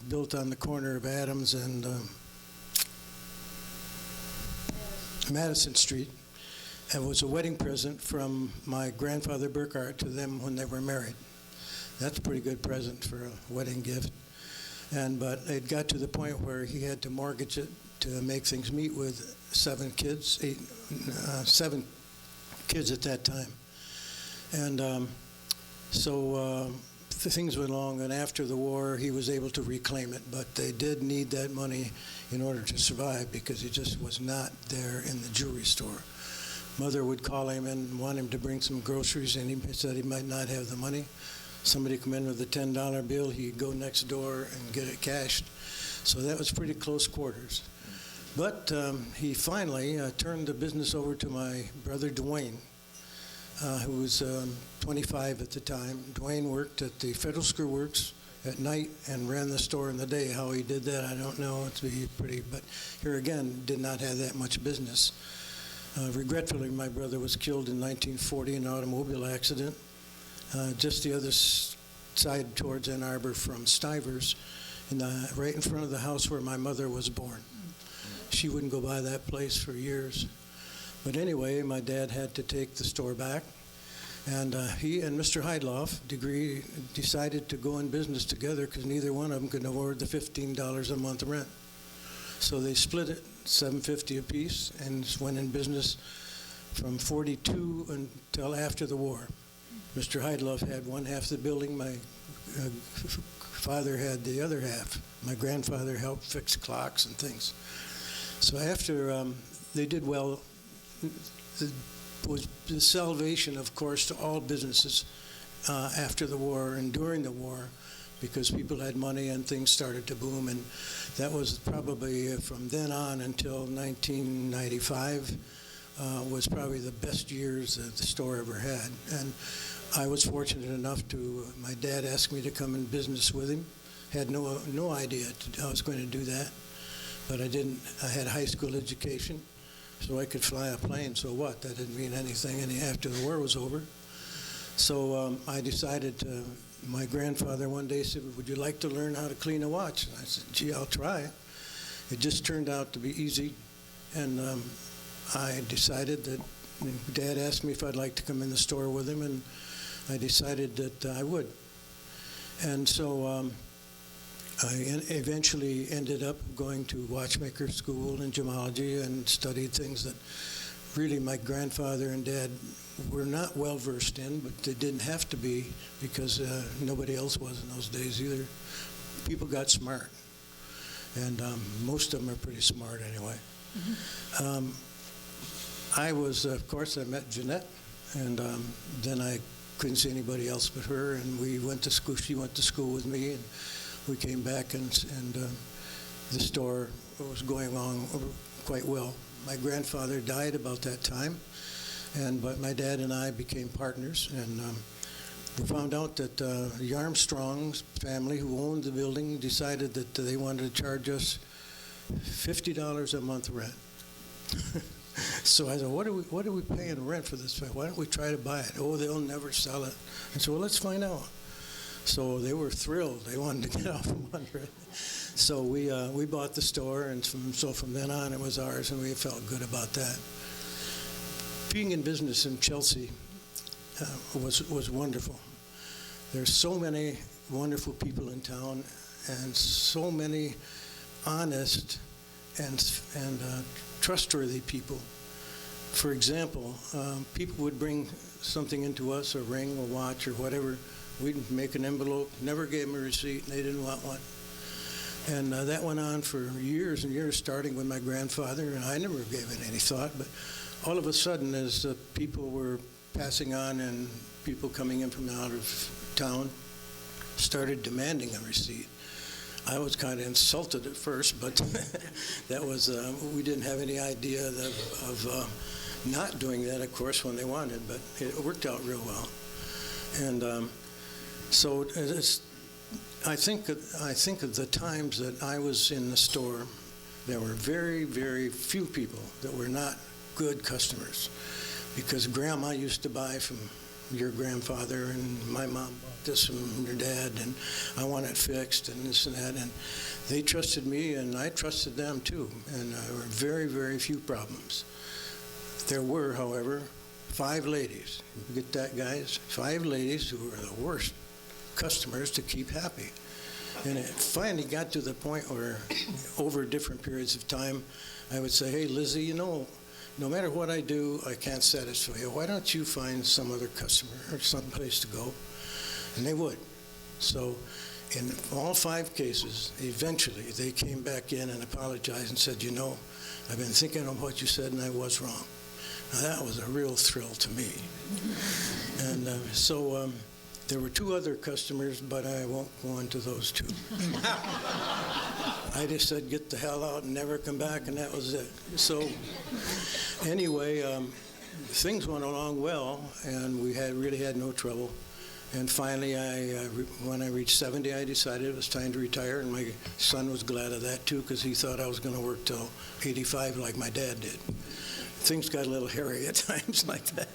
built on the corner of Adams and Madison Street. It was a wedding present from my grandfather Burkhart to them when they were married. That's a pretty good present for a wedding gift. But it got to the point where he had to mortgage it to make things meet with 7 kids at that time. And so things went along, and after the war, he was able to reclaim it. But they did need that money in order to survive because he just was not there in the jewelry store. Mother would call him and want him to bring some groceries, and he said he might not have the money. Somebody come in with a $10 bill, he'd go next door and get it cashed. So that was pretty close quarters. But he finally turned the business over to my brother Dwayne, who was 25 at the time. Dwayne worked at the Federal Screw Works at night and ran the store in the day. How he did that, I don't know. It's pretty, but here again, did not have that much business. Regretfully, my brother was killed in 1940 in an automobile accident, just the other side towards Ann Arbor from Stivers, right in front of the house where my mother was born. She wouldn't go by that place for years. But anyway, my dad had to take the store back, and he and Mr. Heidloff decided to go in business together because neither one of them could afford the $15 a month rent. So they split it, $750 apiece, and went in business from 42 until after the war. Mr. Heidloff had one half of the building. My father had the other half. My grandfather helped fix clocks and things. So after they did well, was the salvation, of course, to all businesses after the war and during the war, because people had money and things started to boom. And that was probably from then on until 1995 was probably the best years that the store ever had. And I was fortunate enough my dad asked me to come in business with him. Had no idea I was going to do that, but I didn't. I had a high school education, so I could fly a plane. So what? That didn't mean anything after the war was over. So I decided my grandfather one day said, "Would you like to learn how to clean a watch?" And I said, "Gee, I'll try." It just turned out to be easy, and I decided that Dad asked me if I'd like to come in the store with him, and I decided that I would. And so I eventually ended up going to watchmaker school and gemology and studied things that really my grandfather and Dad were not well versed in, but they didn't have to be because nobody else was in those days either. People got smart, and most of them are pretty smart anyway. Mm-hmm. I met Jeanette, and then I couldn't see anybody else but her, and we went to school. She went to school with me, and we came back, and the store was going on quite well. My grandfather died about that time, but my dad and I became partners, and we found out that the Armstrong's family, who owned the building, decided that they wanted to charge us $50 a month rent. So I said, what are we paying rent for this? Why don't we try to buy it? Oh, they'll never sell it. I said, well, let's find out. So they were thrilled. They wanted to get off from under it. So we bought the store, and from then on it was ours, and we felt good about that. Being in business in Chelsea was wonderful. There's so many wonderful people in town, and so many honest and trustworthy people. For example, people would bring something into us, a ring, a watch, or whatever. We'd make an envelope, never gave them a receipt, and they didn't want one. And that went on for years and years, starting with my grandfather, and I never gave it any thought. But all of a sudden, as people were passing on and people coming in from out of town started demanding a receipt, I was kind of insulted at first, but that was, we didn't have any idea of not doing that, of course, when they wanted, but it worked out real well. And so I think of the times that I was in the store, there were very, very few people that were not good customers, because Grandma used to buy from your grandfather and my mom bought this from your dad, and I want it fixed and this and that. And they trusted me, and I trusted them too. And there were very, very few problems. There were, however, 5 ladies. You get that, guys? 5 ladies who were the worst customers to keep happy. And it finally got to the point where, over different periods of time, I would say, hey, Lizzie, you know, no matter what I do, I can't satisfy you. Why don't you find some other customer or some place to go? And they would. So in all 5 cases, eventually they came back in and apologized and said, you know, I've been thinking of what you said and I was wrong. Now, that was a real thrill to me. And so there were 2 other customers, but I won't go into those 2. I just said, get the hell out and never come back, and that was it. So anyway, things went along well, and we really had no trouble. And finally, when I reached 70, I decided it was time to retire, and my son was glad of that, too, because he thought I was going to work till 85 like my dad did. Things got a little hairy at times like that.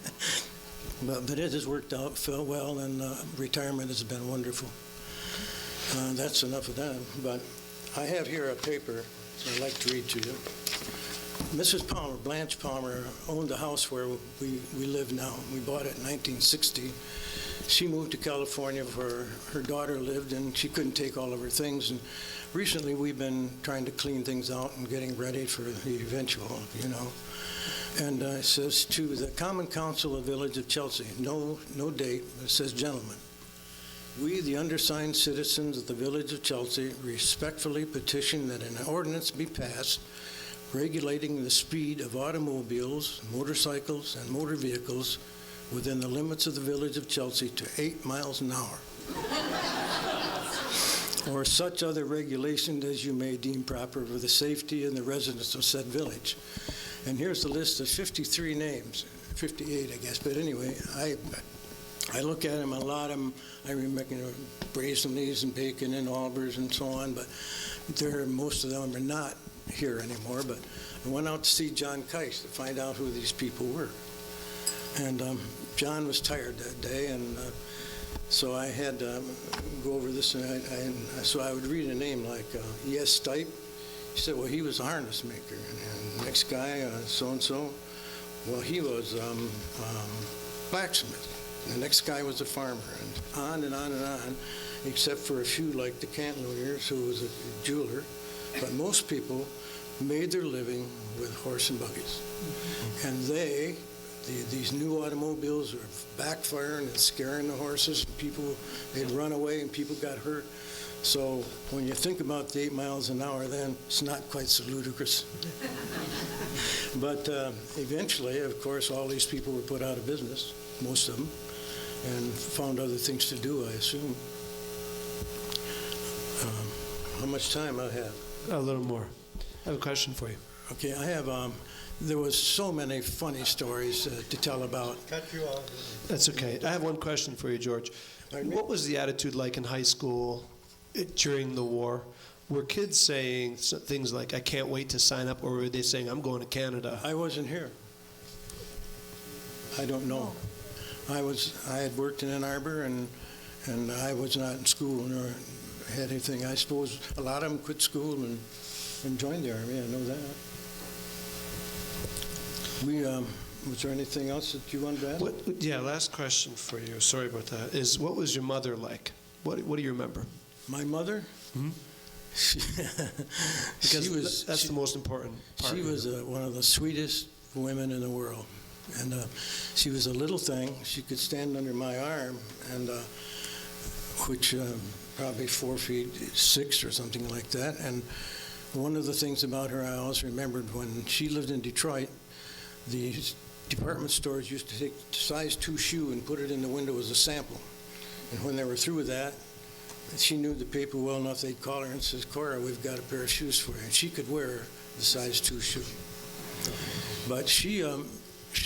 But it has worked out, felt well, and retirement has been wonderful. That's enough of that. But I have here a paper I'd like to read to you. Mrs. Palmer, Blanche Palmer, owned the house where we live now. We bought it in 1960. She moved to California where her daughter lived, and she couldn't take all of her things. And recently we've been trying to clean things out and getting ready for the eventual, you know. And it says, to the Common Council of the Village of Chelsea, no date, it says, gentlemen, we, the undersigned citizens of the Village of Chelsea, respectfully petition that an ordinance be passed regulating the speed of automobiles, motorcycles, and motor vehicles within the limits of the Village of Chelsea to 8 miles an hour, or such other regulation as you may deem proper for the safety and the residents of said village. And here's the list of 53 names, 58, I guess. But anyway, I look at them, a lot of them, I remember, you know, Brazenleys and Bacon and Albers and so on, but most of them are not here anymore. But I went out to see John CAHS to find out who these people were. And John was tired that day, and so I had to go over this, and so I would read a name like E.S. Stipe. He said, well, he was a harness maker. And next guy, so-and-so, well, he was blacksmith. The next guy was a farmer, and on and on and on, except for a few like the Cantoniers, who was a jeweler. But most people made their living with horse and buggies. Mm-hmm. And these new automobiles were backfiring and scaring the horses, and people, they'd run away and people got hurt. So when you think about the 8 miles an hour, then it's not quite so ludicrous. But eventually, of course, all these people were put out of business, most of them, and found other things to do, I assume. How much time I have? A little more. I have a question for you. Okay, I have, there was so many funny stories to tell about. Cut you off. That's okay. I have one question for you, George. What was the attitude like in high school during the war? Were kids saying things like, I can't wait to sign up, or were they saying, I'm going to Canada? I wasn't here. I don't know. I had worked in Ann Arbor, and I was not in school nor had anything. I suppose a lot of them quit school and joined the Army. I know that. Was there anything else that you wanted to ask? Last question for you. Sorry about that. Is what was your mother like? What do you remember? My mother? Mm-hmm. That's the most important part. She was one of the sweetest women in the world. And she was a little thing. She could stand under my arm, and which probably 4'6" or something like that. And one of the things about her I always remembered, when she lived in Detroit, the department stores used to take a size 2 shoe and put it in the window as a sample. And when they were through with that, she knew the people well enough, they'd call her and says, Cora, we've got a pair of shoes for you. And she could wear the size 2 shoe. But she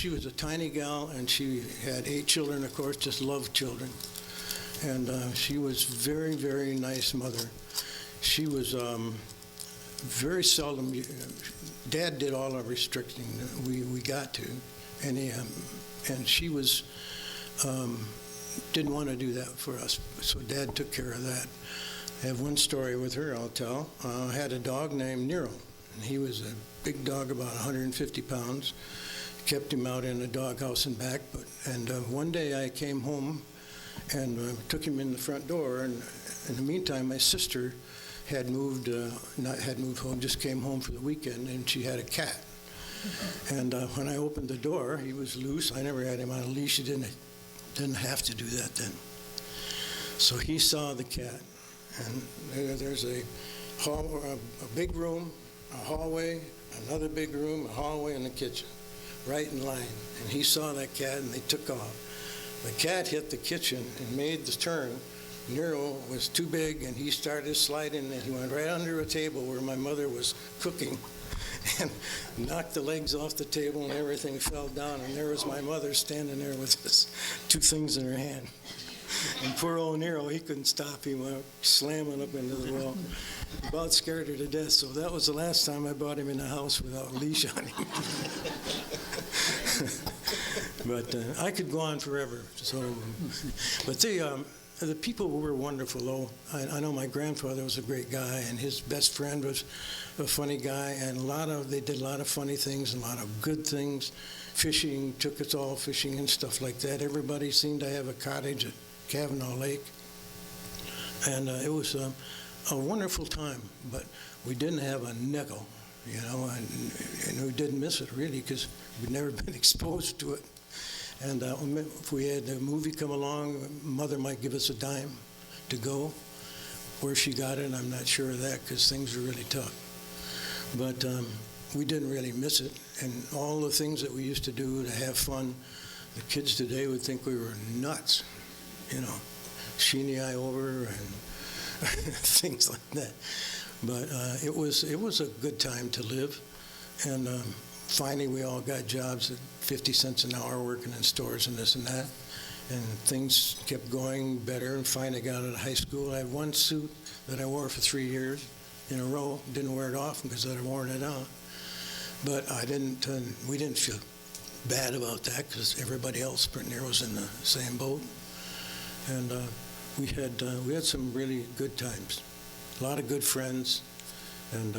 was a tiny gal, and she had 8 children, of course, just loved children. And she was very, very nice mother. She was very seldom, Dad did all our restricting we got to. And she was didn't want to do that for us, so Dad took care of that. I have one story with her I'll tell. I had a dog named Nero, and he was a big dog, about 150 pounds. Kept him out in a doghouse and back, and one day I came home and took him in the front door, and in the meantime my sister had moved, not had moved home, just came home for the weekend, and she had a cat. And when I opened the door, he was loose. I never had him on a leash. He didn't have to do that then. So he saw the cat, and there's a big room, a hallway, another big room, a hallway, and a kitchen, right in line. And he saw that cat, and they took off. The cat hit the kitchen and made the turn. Nero was too big, and he started sliding, and he went right under a table where my mother was cooking and knocked the legs off the table, and everything fell down, and there was my mother standing there with his two things in her hand. And poor old Nero, he couldn't stop. He went slamming up into the wall. About scared her to death, so that was the last time I brought him in the house without a leash on him. But I could go on forever. So, but the people were wonderful, though. I know my grandfather was a great guy, and his best friend was a funny guy, and they did a lot of funny things, and a lot of good things. Fishing, took us all fishing and stuff like that. Everybody seemed to have a cottage at Kavanaugh Lake, and it was a wonderful time. But we didn't have a nickel, and we didn't miss it really because we'd never been exposed to it. And if we had a movie come along, Mother might give us a dime to go. Where she got it, I'm not sure of that because things were really tough. But we didn't really miss it. And all the things that we used to do to have fun, the kids today would think we were nuts, sheeny eye over and things like that. But it was a good time to live. And finally, we all got jobs at 50 cents an hour working in stores and this and that. And things kept going better, and finally got out of high school. I had one suit that I wore for 3 years in a row. Didn't wear it off because I'd worn it out. But we didn't feel bad about that because everybody else pretty near was in the same boat. And we had some really good times, a lot of good friends, and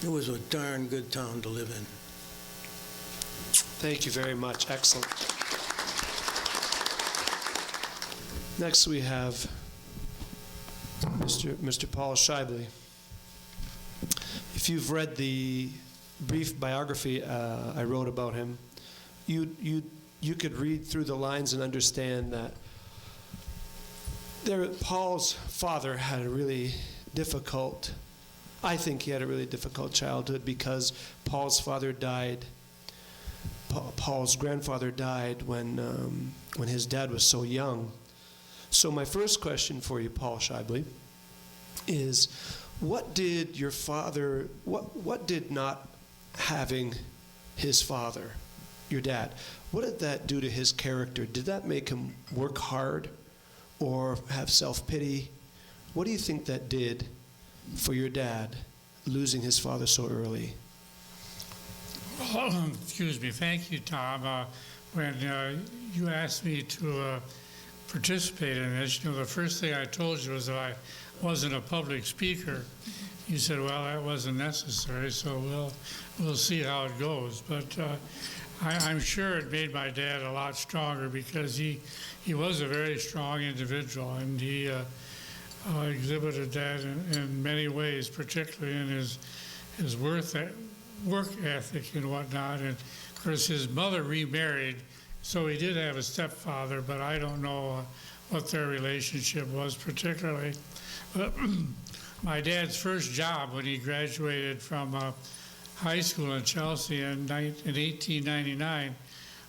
it was a darn good town to live in. Thank you very much. Excellent. Next we have Mr. Paul Scheibele. If you've read the brief biography I wrote about him, you could read through the lines and understand that Paul's father had a really difficult, I think he had a really difficult childhood because Paul's father died. Paul's grandfather died when his dad was so young. So my first question for you, Paul Scheibele, is what did your father, what did not having his father, your dad, what did that do to his character? Did that make him work hard or have self-pity? What do you think that did for your dad, losing his father so early? Excuse me. Thank you, Tom. When you asked me to participate in this, the first thing I told you was that I wasn't a public speaker. You said, well, that wasn't necessary, so we'll see how it goes. But I'm sure it made my dad a lot stronger because he was a very strong individual, and he exhibited that in many ways, particularly in his work ethic and whatnot. And of course, his mother remarried, so he did have a stepfather, but I don't know what their relationship was particularly. But my dad's first job when he graduated from high school in Chelsea in 1899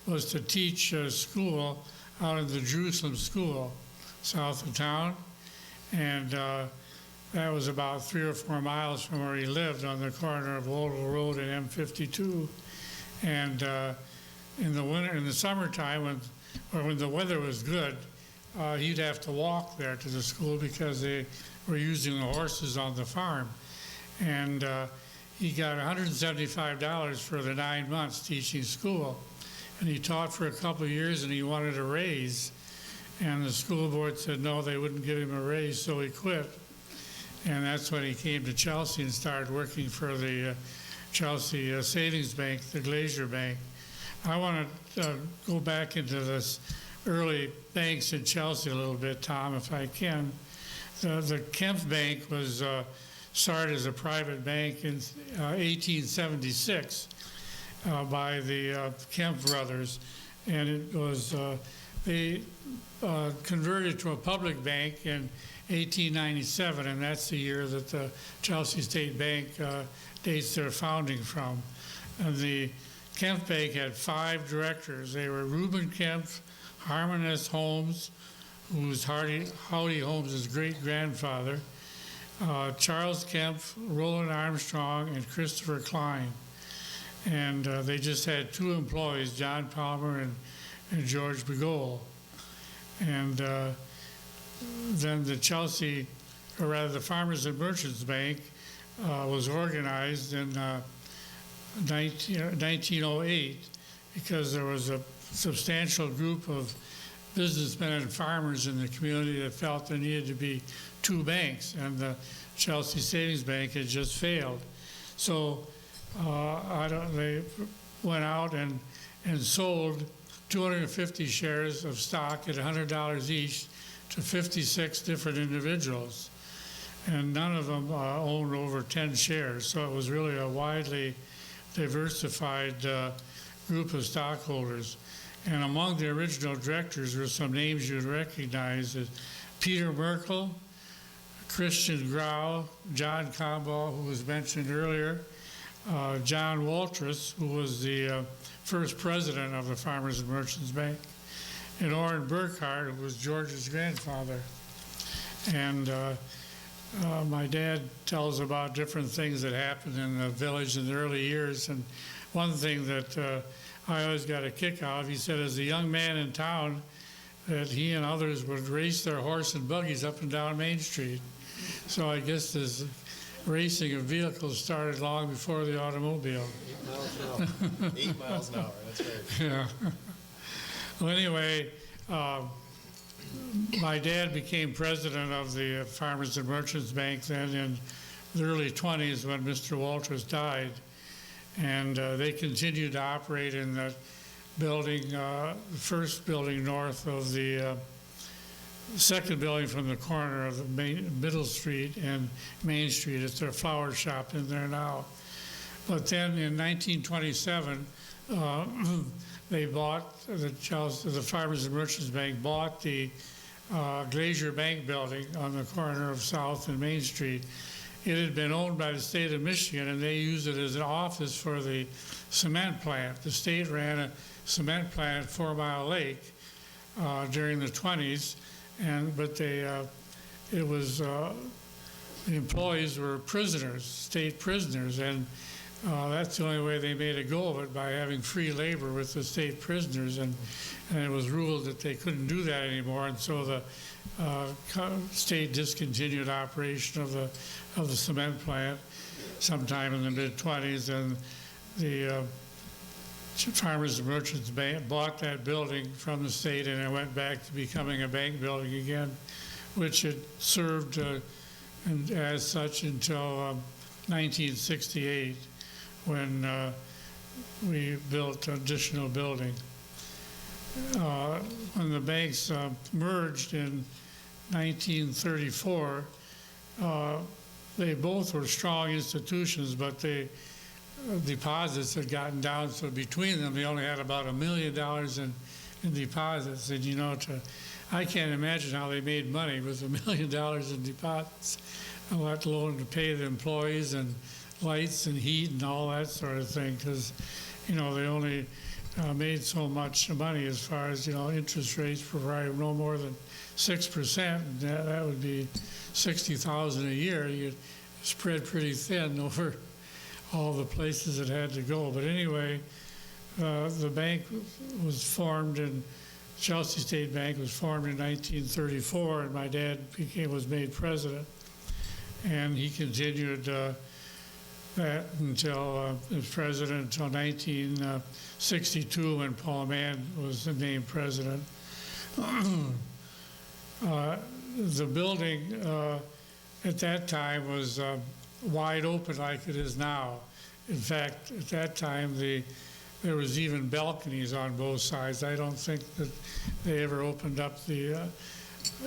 was to teach school out in the Jerusalem School, south of town. And that was about 3 or 4 miles from where he lived on the corner of Oldville Road and M52. And in the summertime, when the weather was good, he'd have to walk there to the school because they were using the horses on the farm. And he got $175 for the 9 months teaching school. and he taught for a couple of years, and he wanted a raise. And the school board said no, they wouldn't give him a raise, so he quit. And that's when he came to Chelsea and started working for the Chelsea Savings Bank, the Glacier Bank. I want to go back into this early banks in Chelsea a little bit, Tom, if I can. The Kemp Bank was started as a private bank in 1876 by the Kemp brothers, and it was they converted to a public bank in 1897, and that's the year that the Chelsea State Bank dates their founding from. And the Kemp Bank had 5 directors. They were Reuben Kemp, Harmon S. Holmes, who was Howdy Holmes' great-grandfather, Charles Kemp, Roland Armstrong, and Christopher Klein. And they just had 2 employees, John Palmer and George Begole. And then the Chelsea, or rather the Farmers and Merchants Bank, was organized in 1908 because there was a substantial group of businessmen and farmers in the community that felt there needed to be 2 banks, and the Chelsea Savings Bank had just failed. So they went out and sold 250 shares of stock at $100 each to 56 different individuals, and none of them owned over 10 shares. So it was really a widely diversified group of stockholders. And among the original directors were some names you'd recognize as Peter Merkel, Christian Grau, John Comball, who was mentioned earlier, John Waltrus, who was the first president of the Farmers and Merchants Bank, and Orrin Burkhardt, who was George's grandfather. And my dad tells about different things that happened in the village in the early years. And one thing that I always got a kick out of, he said as a young man in town that he and others would race their horse and buggies up and down Main Street. So I guess this racing of vehicles started long before the automobile. 8 miles an hour. 8 miles an hour, that's right. Yeah. Well, anyway, my dad became president of the Farmers and Merchants Bank then in the early 20s when Mr. Walters died. And they continued to operate in the building, the first building north of the second building from the corner of the Middle Street and Main Street. It's their flower shop in there now. But then in 1927, they bought, the Farmers and Merchants Bank bought the Glacier Bank building on the corner of South and Main Street. It had been owned by the state of Michigan, and they used it as an office for the cement plant. The state ran a cement plant at 4 Mile Lake during the 20s, but the employees were prisoners, state prisoners, and that's the only way they made a go of it, by having free labor with the state prisoners, and it was ruled that they couldn't do that anymore, and so the state discontinued operation of the cement plant sometime in the mid-20s, and the Farmers and Merchants Bank bought that building from the state, and it went back to becoming a bank building again, which it served and as such until 1968, when we built an additional building. When the banks merged in 1934, they both were strong institutions, but the deposits had gotten down, so between them they only had about $1 million in deposits. And you know, I can't imagine how they made money with $1 million in deposits, let alone to pay the employees and lights and heat and all that sort of thing, because you know they only made so much money as far as, you know, interest rates, provided no more than 6%. And that would be $60,000 a year. You'd spread pretty thin over all the places it had to go. But anyway, the bank was formed, and Chelsea State Bank was formed in 1934, and my dad was made president. And he continued that until as president until 1962 when Paul Mann was named president. The building at that time was wide open like it is now. In fact, at that time, there was even balconies on both sides. I don't think that they ever opened up the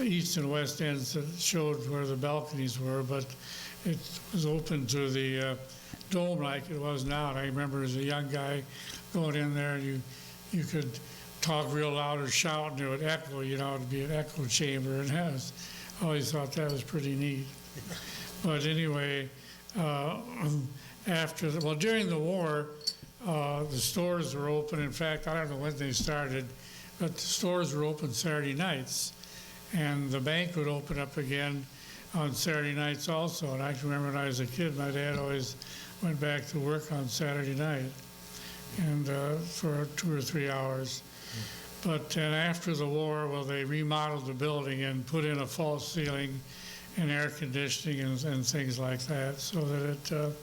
east and west ends that showed where the balconies were, but it was open to the dome like it was now. And I remember as a young guy going in there, and you could talk real loud or shout, and it would echo, you know, it'd be an echo chamber, and I always thought that was pretty neat. But anyway, during the war, the stores were open. In fact, I don't know when they started, but the stores were open Saturday nights, and the bank would open up again on Saturday nights also. And I can remember when I was a kid, my dad always went back to work on Saturday night, and for 2 or 3 hours. But then after the war, well, they remodeled the building and put in a false ceiling and air conditioning and things like that, so that it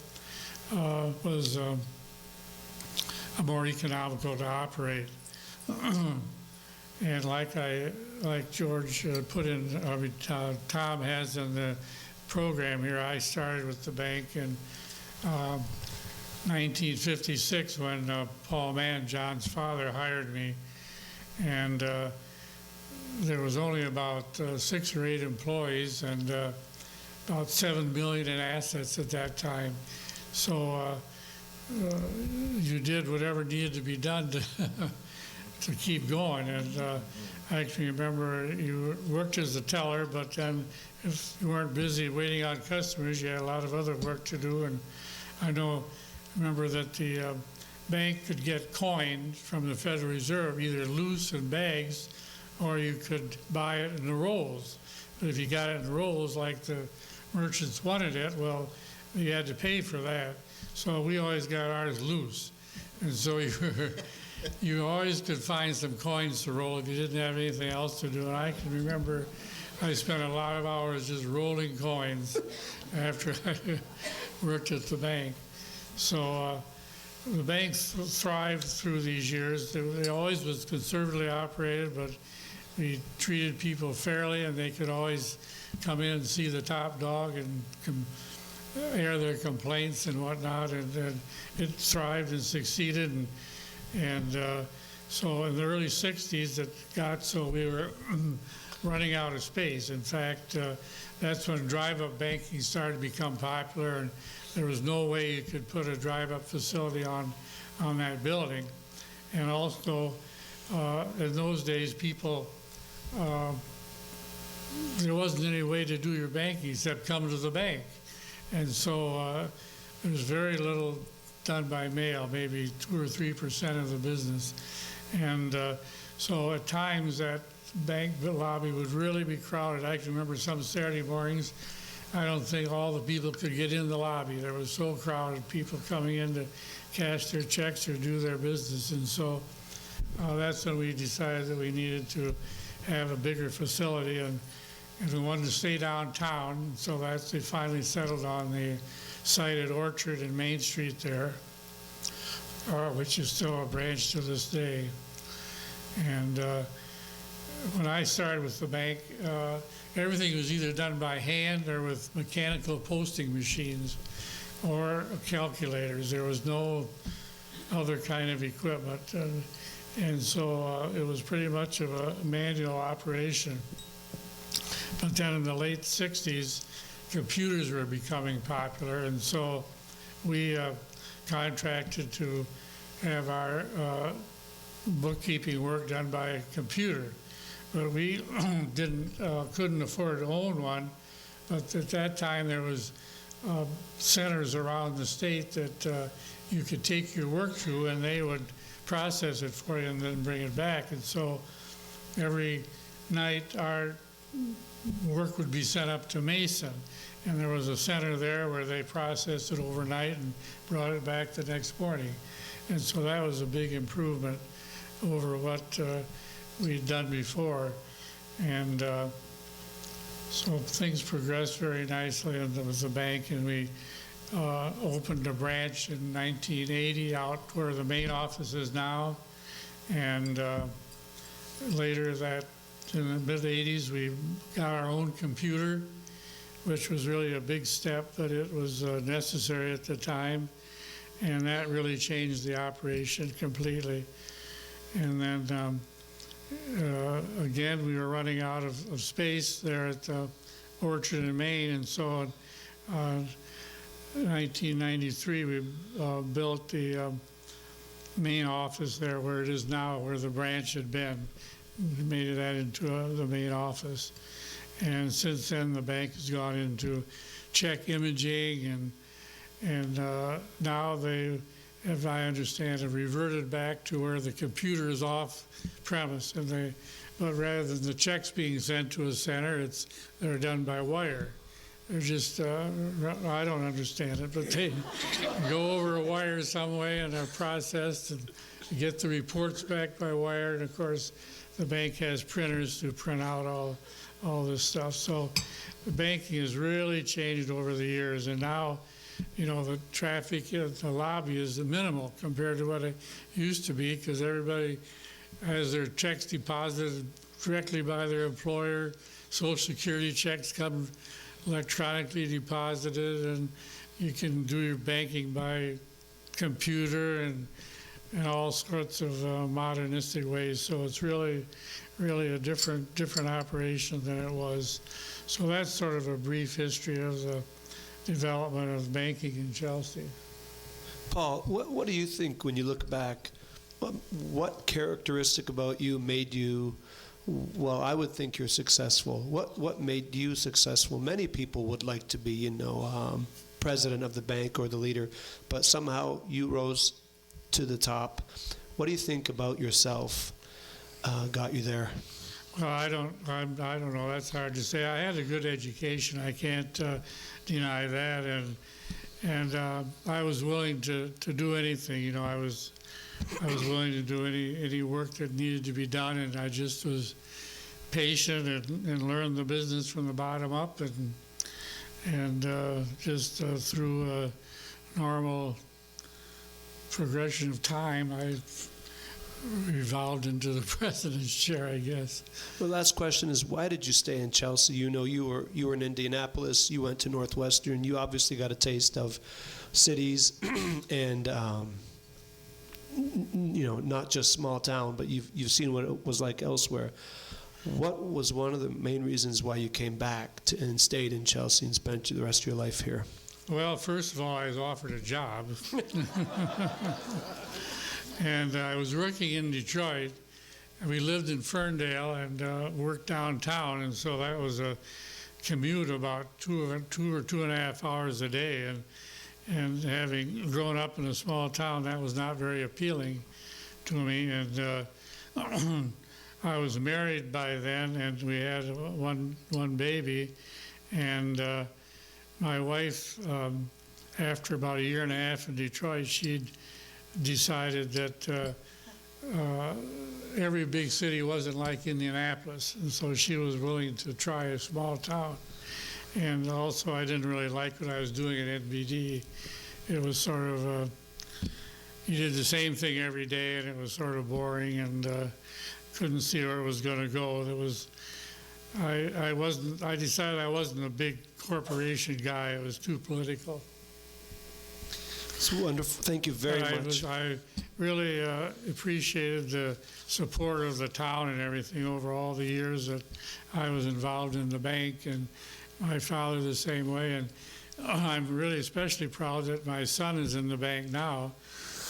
was more economical to operate. And like George put in, Tom has in the program here, I started with the bank in 1956 when Paul Mann, John's father, hired me. And there was only about 6 or 8 employees and about $7 million in assets at that time. So you did whatever needed to be done to keep going. And I actually remember you worked as a teller, but then if you weren't busy waiting on customers, you had a lot of other work to do. And I remember that the bank could get coin from the Federal Reserve, either loose in bags, or you could buy it in the rolls. But if you got it in rolls like the merchants wanted it, well, you had to pay for that. So we always got ours loose. And so you always could find some coins to roll if you didn't have anything else to do. And I can remember I spent a lot of hours just rolling coins after I worked at the bank. So the bank thrived through these years. They always was conservatively operated, but we treated people fairly, and they could always come in and see the top dog and air their complaints and whatnot, and it thrived and succeeded. And so in the early 60s, it got so we were running out of space. In fact, that's when drive-up banking started to become popular, and there was no way you could put a drive-up facility on that building. And also, in those days, people, there wasn't any way to do your banking except come to the bank. And so there was very little done by mail, maybe 2 or 3% of the business. And so at times that bank lobby would really be crowded. I can remember some Saturday mornings, I don't think all the people could get in the lobby. There was so crowded, people coming in to cash their checks or do their business. And so that's when we decided that we needed to have a bigger facility, and we wanted to stay downtown. So they finally settled on the site at Orchard and Main Street there, which is still a branch to this day. And when I started with the bank, everything was either done by hand or with mechanical posting machines or calculators. There was no other kind of equipment. And so it was pretty much of a manual operation. But then in the late 60s, computers were becoming popular, and so we contracted to have our bookkeeping work done by a computer. But we couldn't afford to own one. But at that time, there was centers around the state that you could take your work to, and they would process it for you and then bring it back. And so every night, our work would be sent up to Mason, and there was a center there where they processed it overnight and brought it back the next morning. And so that was a big improvement over what we'd done before. And so things progressed very nicely with the bank, and we opened a branch in 1980 out where the main office is now. And later that, in the mid-'80s, we got our own computer, which was really a big step, but it was necessary at the time. And that really changed the operation completely. And then again, we were running out of space there at the Orchard in Maine, and so in 1993 we built the main office there where it is now, where the branch had been. We made that into the main office. And since then, the bank has gone into check imaging, and now they, as I understand, have reverted back to where the computer is off premise, and but rather than the checks being sent to a center, they're done by wire. They're just, I don't understand it, but they go over a wire some way and are processed and get the reports back by wire. And of course, the bank has printers to print out all this stuff. So the banking has really changed over the years, and now, you know, the traffic at the lobby is minimal compared to what it used to be, because everybody has their checks deposited directly by their employer. Social Security checks come electronically deposited, and you can do your banking by computer and all sorts of modernistic ways. So it's really a different operation than it was. So that's sort of a brief history of the development of banking in Chelsea. Paul, what do you think when you look back? What characteristic about you made you, well, I would think you're successful. What made you successful? Many people would like to be, you know, president of the bank or the leader, but somehow you rose to the top. What do you think about yourself got you there? Well, I don't know. That's hard to say. I had a good education. I can't deny that, and I was willing to do anything. You know, I was willing to do any work that needed to be done, and I just was patient and learned the business from the bottom up, and just through a normal progression of time, I evolved into the president's chair, I guess. The last question is, why did you stay in Chelsea? You know, you were in Indianapolis, you went to Northwestern, you obviously got a taste of cities and you know, not just small town, but you've seen what it was like elsewhere. What was one of the main reasons why you came back and stayed in Chelsea and spent the rest of your life here? Well, first of all, I was offered a job. And I was working in Detroit, and we lived in Ferndale and worked downtown, and so that was a commute about two or 2.5 hours a day. And having grown up in a small town, that was not very appealing to me. And I was married by then, and we had one baby. And my wife, after about 1.5 years in Detroit, she'd decided that every big city wasn't like Indianapolis, and so she was willing to try a small town. And also, I didn't really like what I was doing at NBD. It was sort of you did the same thing every day, and it was sort of boring, and couldn't see where it was going to go. There was I decided I wasn't a big corporation guy. It was too political. It's wonderful. Thank you very much. I really appreciated the support of the town and everything over all the years that I was involved in the bank, and my father the same way. And I'm really especially proud that my son is in the bank now,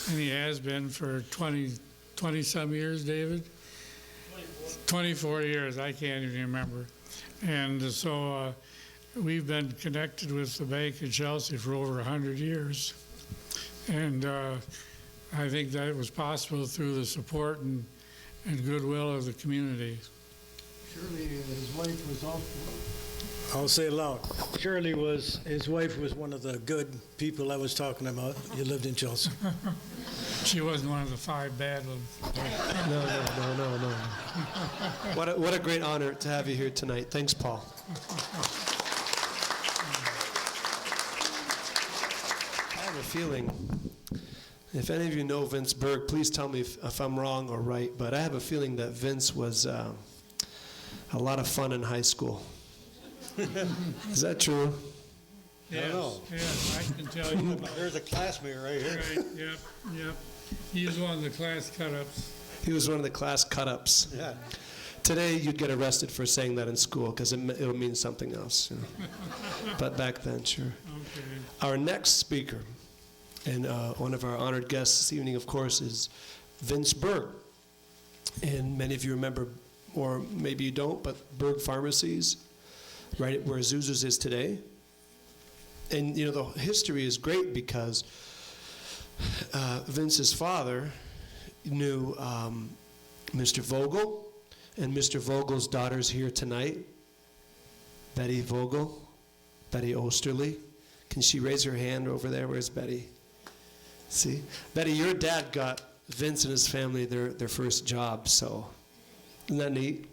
and he has been for 20-some years, David? 24 years. I can't even remember. And so we've been connected with the bank in Chelsea for over 100 years. And I think that it was possible through the support and goodwill of the community. Shirley, his wife was also, I'll say it loud. His wife was one of the good people I was talking about. You lived in Chelsea. She wasn't one of the 5 bad ones. No. What a great honor to have you here tonight. Thanks, Paul. feeling, if any of you know Vince Berg, please tell me if I'm wrong or right, but I have a feeling that Vince was a lot of fun in high school. Is that true? Yes, know. yes, I can tell you. There's a classmate right here. Right, yep, yep. He was one of the class cut-ups. He was one of the class cut-ups. Yeah. Today, you'd get arrested for saying that in school because it'll mean something else. You know? But back then, sure. Okay. Our next speaker, and one of our honored guests this evening, of course, is Vince Berg. And many of you remember, or maybe you don't, but Berg Pharmacies, right where Zuzu's is today. And, you know, the history is great because Vince's father knew Mr. Vogel, and Mr. Vogel's daughter's here tonight, Betty Vogel, Betty Osterly. Can she raise her hand over there? Where's Betty? See? Betty, your dad got Vince and his family their first job, so isn't that neat?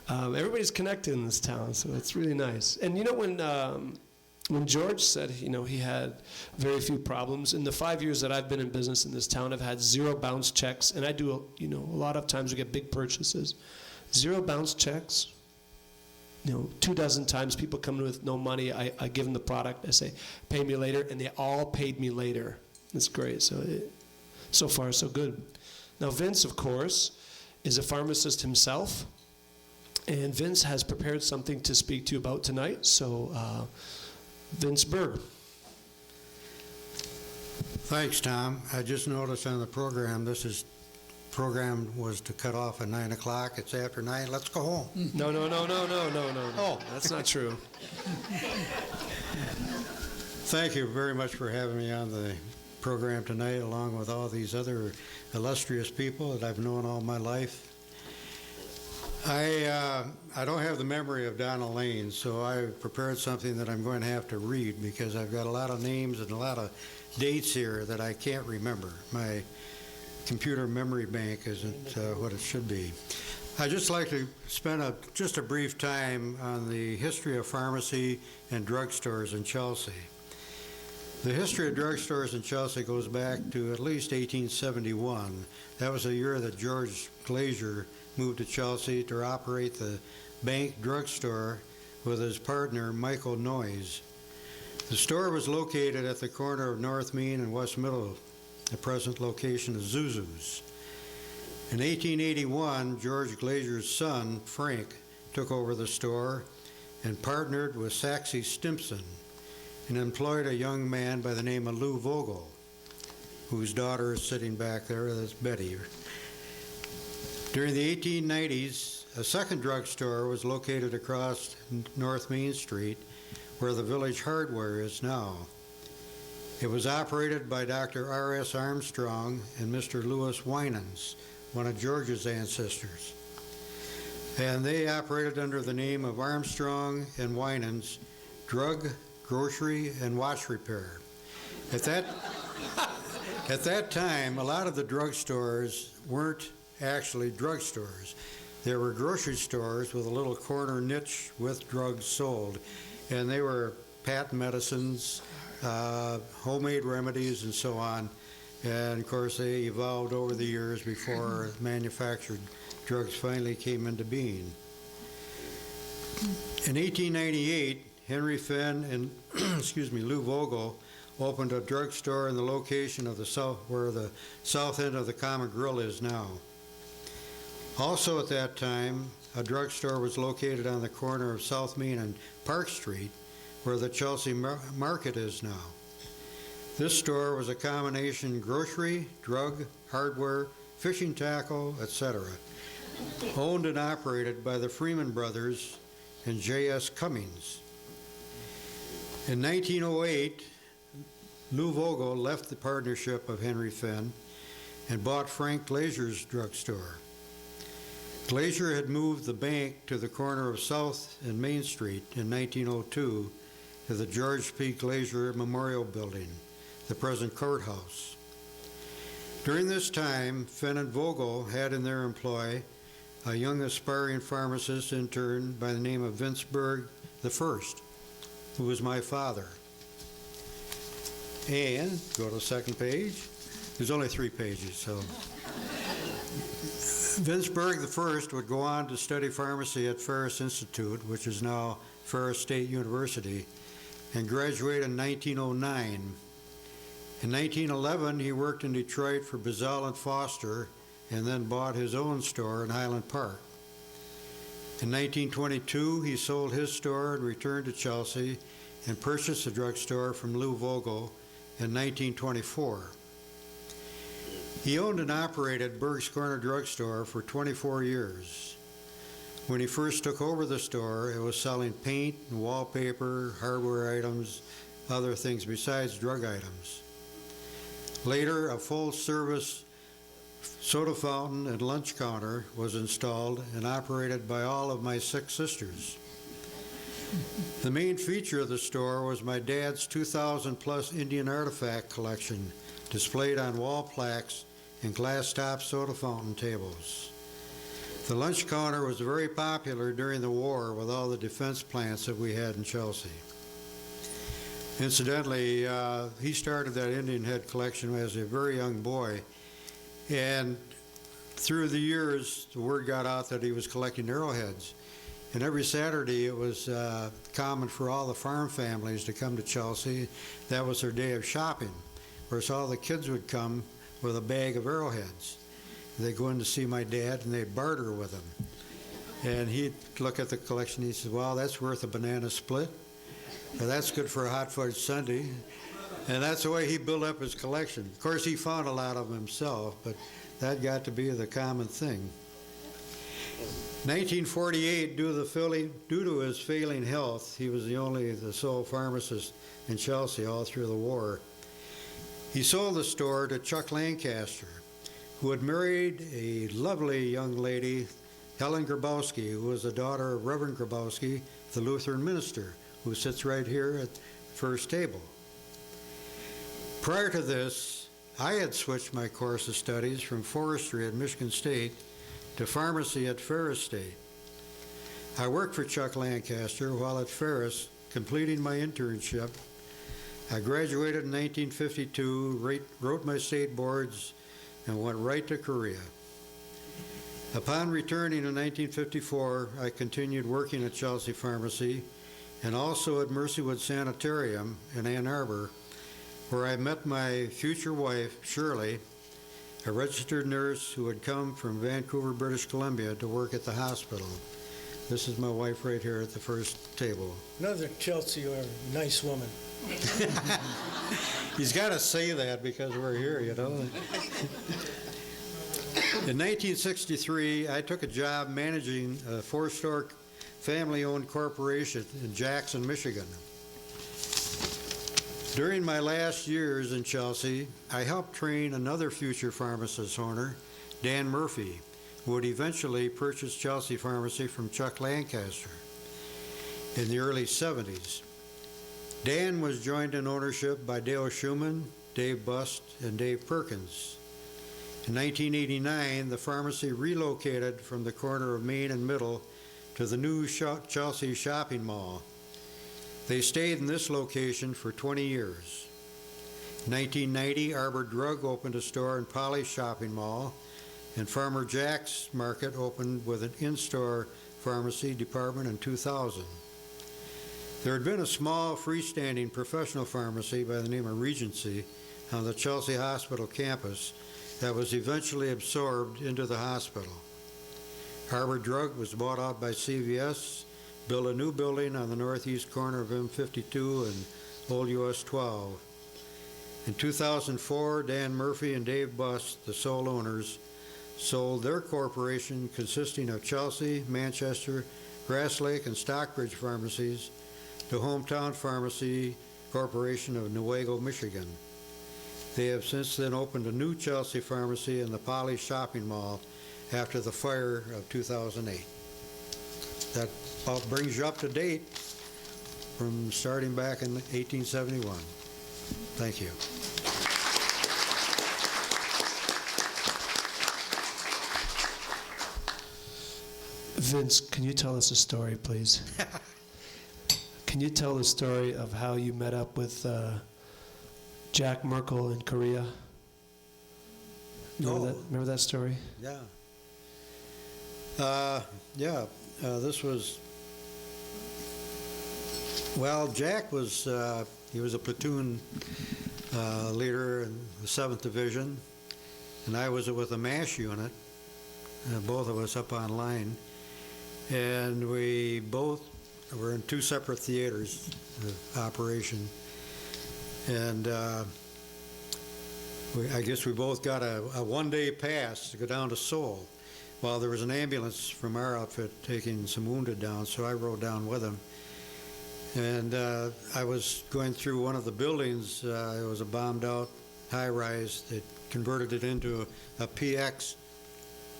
Everybody's connected in this town, so it's really nice. And you know, when George said, you know, he had very few problems, in the 5 years that I've been in business in this town, I've had 0 bounce checks, and I do, you know, a lot of times we get big purchases. 0 bounce checks. You know, 24 times people come in with no money, I give them the product, I say, pay me later, and they all paid me later. It's great, so far so good. Now Vince, of course, is a pharmacist himself, and Vince has prepared something to speak to you about tonight, so Vince Berg. Thanks, Tom. I just noticed on the program, program was to cut off at 9 o'clock. It's after 9. Let's go home. No. Oh. That's not true. Thank you very much for having me on the program tonight, along with all these other illustrious people that I've known all my life. I don't have the memory of Donna Lane, so I prepared something that I'm going to have to read because I've got a lot of names and a lot of dates here that I can't remember. My computer memory bank isn't what it should be. I'd just like to spend just a brief time on the history of pharmacy and drugstores in Chelsea. The history of drugstores in Chelsea goes back to at least 1871. That was the year that George Glazier moved to Chelsea to operate the bank drugstore with his partner, Michael Noyes. The store was located at the corner of North Main and West Middle, the present location of Zuzu's. In 1881, George Glazier's son, Frank, took over the store and partnered with Saxey Stimpson and employed a young man by the name of Lou Vogel, whose daughter is sitting back there. That's Betty. During the 1890s, a second drugstore was located across North Main Street, where the Village Hardware is now. It was operated by Dr. R.S. Armstrong and Mr. Lewis Winans, one of George's ancestors. And they operated under the name of Armstrong and Winans Drug, Grocery, and Watch Repair. At that time, a lot of the drugstores weren't actually drugstores. There were grocery stores with a little corner niche with drugs sold, and they were patent medicines, homemade remedies, and so on. And of course, they evolved over the years before manufactured drugs finally came into being. In 1898, Henry Finn and Lou Vogel opened a drugstore in the location of the south, where the south end of the Common Grill is now. Also at that time, a drugstore was located on the corner of South Main and Park Street, where the Chelsea Market is now. This store was a combination grocery, drug, hardware, fishing tackle, etc., owned and operated by the Freeman brothers and J.S. Cummings. In 1908, Lou Vogel left the partnership of Henry Finn and bought Frank Glazier's drugstore. Glazier had moved the bank to the corner of South and Main Street in 1902 to the George P. Glazier Memorial Building, the present courthouse. During this time, Finn and Vogel had in their employ a young aspiring pharmacist intern by the name of Vince Berg I, who was my father. And go to the second page. There's only 3 pages, so. Vince Berg I would go on to study pharmacy at Ferris Institute, which is now Ferris State University, and graduated in 1909. In 1911, he worked in Detroit for Bazell and Foster, and then bought his own store in Highland Park. In 1922, he sold his store and returned to Chelsea and purchased a drugstore from Lou Vogel in 1924. He owned and operated Berg's Corner Drugstore for 24 years. When he first took over the store, it was selling paint and wallpaper, hardware items, other things besides drug items. Later, a full-service soda fountain and lunch counter was installed and operated by all of my 6 sisters. The main feature of the store was my dad's 2,000-plus Indian artifact collection displayed on wall plaques and glass-top soda fountain tables. The lunch counter was very popular during the war with all the defense plants that we had in Chelsea. Incidentally, he started that Indian head collection as a very young boy, and through the years, the word got out that he was collecting arrowheads. And every Saturday, it was common for all the farm families to come to Chelsea. That was their day of shopping. Of course, all the kids would come with a bag of arrowheads. They'd go in to see my dad, and they'd barter with him. And he'd look at the collection, he said, well, that's worth a banana split. Or that's good for a hot fudge sundae. And that's the way he built up his collection. Of course, he found a lot of them himself, but that got to be the common thing. 1948, due to his failing health, he was the sole pharmacist in Chelsea all through the war. He sold the store to Chuck Lancaster, who had married a lovely young lady, Helen Grabowski, who was the daughter of Reverend Grabowski, the Lutheran minister, who sits right here at the first table. Prior to this, I had switched my course of studies from forestry at Michigan State to pharmacy at Ferris State. I worked for Chuck Lancaster while at Ferris, completing my internship. I graduated in 1952, wrote my state boards, and went right to Korea. Upon returning in 1954, I continued working at Chelsea Pharmacy and also at Mercywood Sanitarium in Ann Arbor, where I met my future wife, Shirley, a registered nurse who had come from Vancouver, British Columbia to work at the hospital. This is my wife right here at the first table. Another Chelsea or nice woman. He's got to say that because we're here, you know. In 1963, I took a job managing a 4-store family-owned corporation in Jackson, Michigan. During my last years in Chelsea, I helped train another future pharmacist owner, Dan Murphy, who would eventually purchase Chelsea Pharmacy from Chuck Lancaster in the early 70s. Dan was joined in ownership by Dale Schumann, Dave Bust, and Dave Perkins. In 1989, the pharmacy relocated from the corner of Main and Middle to the new Chelsea Shopping Mall. They stayed in this location for 20 years. In 1990, Arbor Drug opened a store in Poly Shopping Mall, and Farmer Jack's Market opened with an in-store pharmacy department in 2000. There had been a small freestanding professional pharmacy by the name of Regency on the Chelsea Hospital campus that was eventually absorbed into the hospital. Arbor Drug was bought out by CVS, built a new building on the northeast corner of M52 and Old US 12. In 2004, Dan Murphy and Dave Bust, the sole owners, sold their corporation consisting of Chelsea, Manchester, Grass Lake, and Stockbridge pharmacies to Hometown Pharmacy Corporation of Newaygo, Michigan. They have since then opened a new Chelsea pharmacy in the Poly Shopping Mall after the fire of 2008. That about brings you up to date from starting back in 1871. Thank you. Vince, can you tell us a story, please? Can you tell the story of how you met up with Jack Merkel in Korea. Remember Oh. that? Remember that story? Yeah. This was, well, Jack was, he was a platoon leader in the 7th Division, and I was with a MASH unit, both of us up on line, and we both were in 2 separate theaters of operation, and I guess we both got a one-day pass to go down to Seoul. Well, there was an ambulance from our outfit taking some wounded down, so I rode down with him. And I was going through one of the buildings. It was a bombed-out high-rise. They converted it into a PX.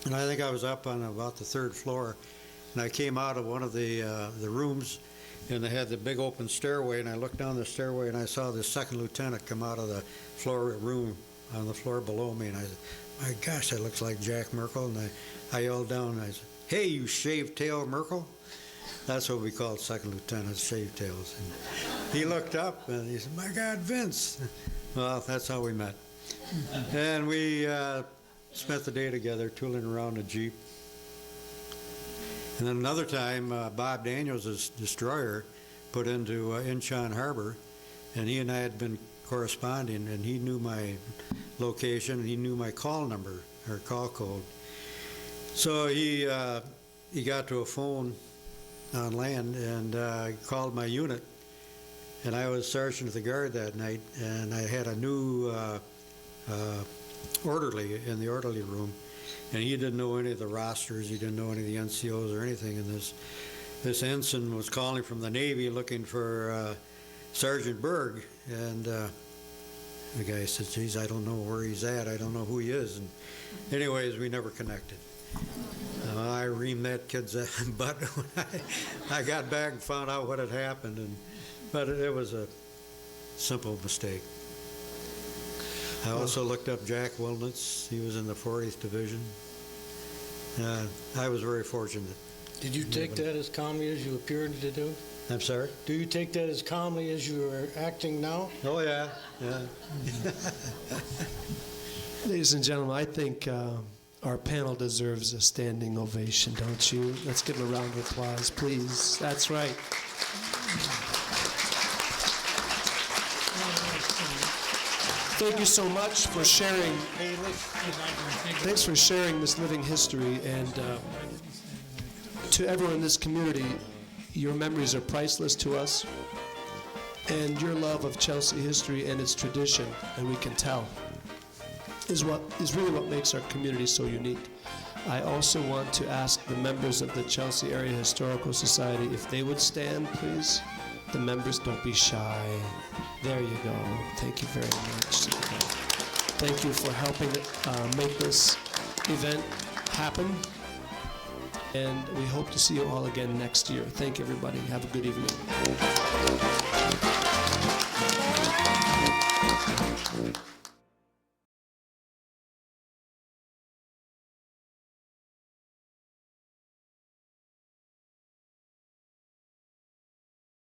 And I think I was up on about the 3rd floor. And I came out of one of the rooms, and they had the big open stairway. And I looked down the stairway, and I saw the 2nd lieutenant come out of the room on the floor below me. And I said, my gosh, that looks like Jack Merkel. And I yelled down, and I said, hey, you shaved tail Merkel? That's what we called 2nd lieutenants, shaved tails. And he looked up, and he said, my God, Vince. Well, that's how we met. And we spent the day together, tooling around a Jeep. And then another time, Bob Daniels' destroyer put into Incheon Harbor, and he and I had been corresponding, and he knew my location, and he knew my call number, or call code. So he got to a phone on land and called my unit, and I was sergeant of the guard that night, and I had a new orderly in the orderly room, and he didn't know any of the rosters, he didn't know any of the NCOs or anything, and this ensign was calling from the Navy looking for Sergeant Berg, and the guy said, geez, I don't know where he's at, I don't know who he is, and anyways, we never connected. I reamed that kid's butt when I got back and found out what had happened, but it was a simple mistake. I also looked up Jack Wilnitz. He was in the 40th Division. I was very fortunate. Did you take that as calmly as you appeared to do? I'm sorry? Do you take that as calmly as you are acting now? Oh, yeah. Ladies and gentlemen, I think our panel deserves a standing ovation, don't you? Let's give them a round of applause, please. That's right. Thank you so much for sharing. Thanks for sharing this living history, and to everyone in this community, your memories are priceless to us, and your love of Chelsea history and its tradition, and we can tell, is really what makes our community so unique. I also want to ask the members of the Chelsea Area Historical Society if they would stand, please. The members, don't be shy. There you go. Thank you very much. Thank you for helping make this event happen. And we hope to see you all again next year. Thank you, everybody. Have a good evening.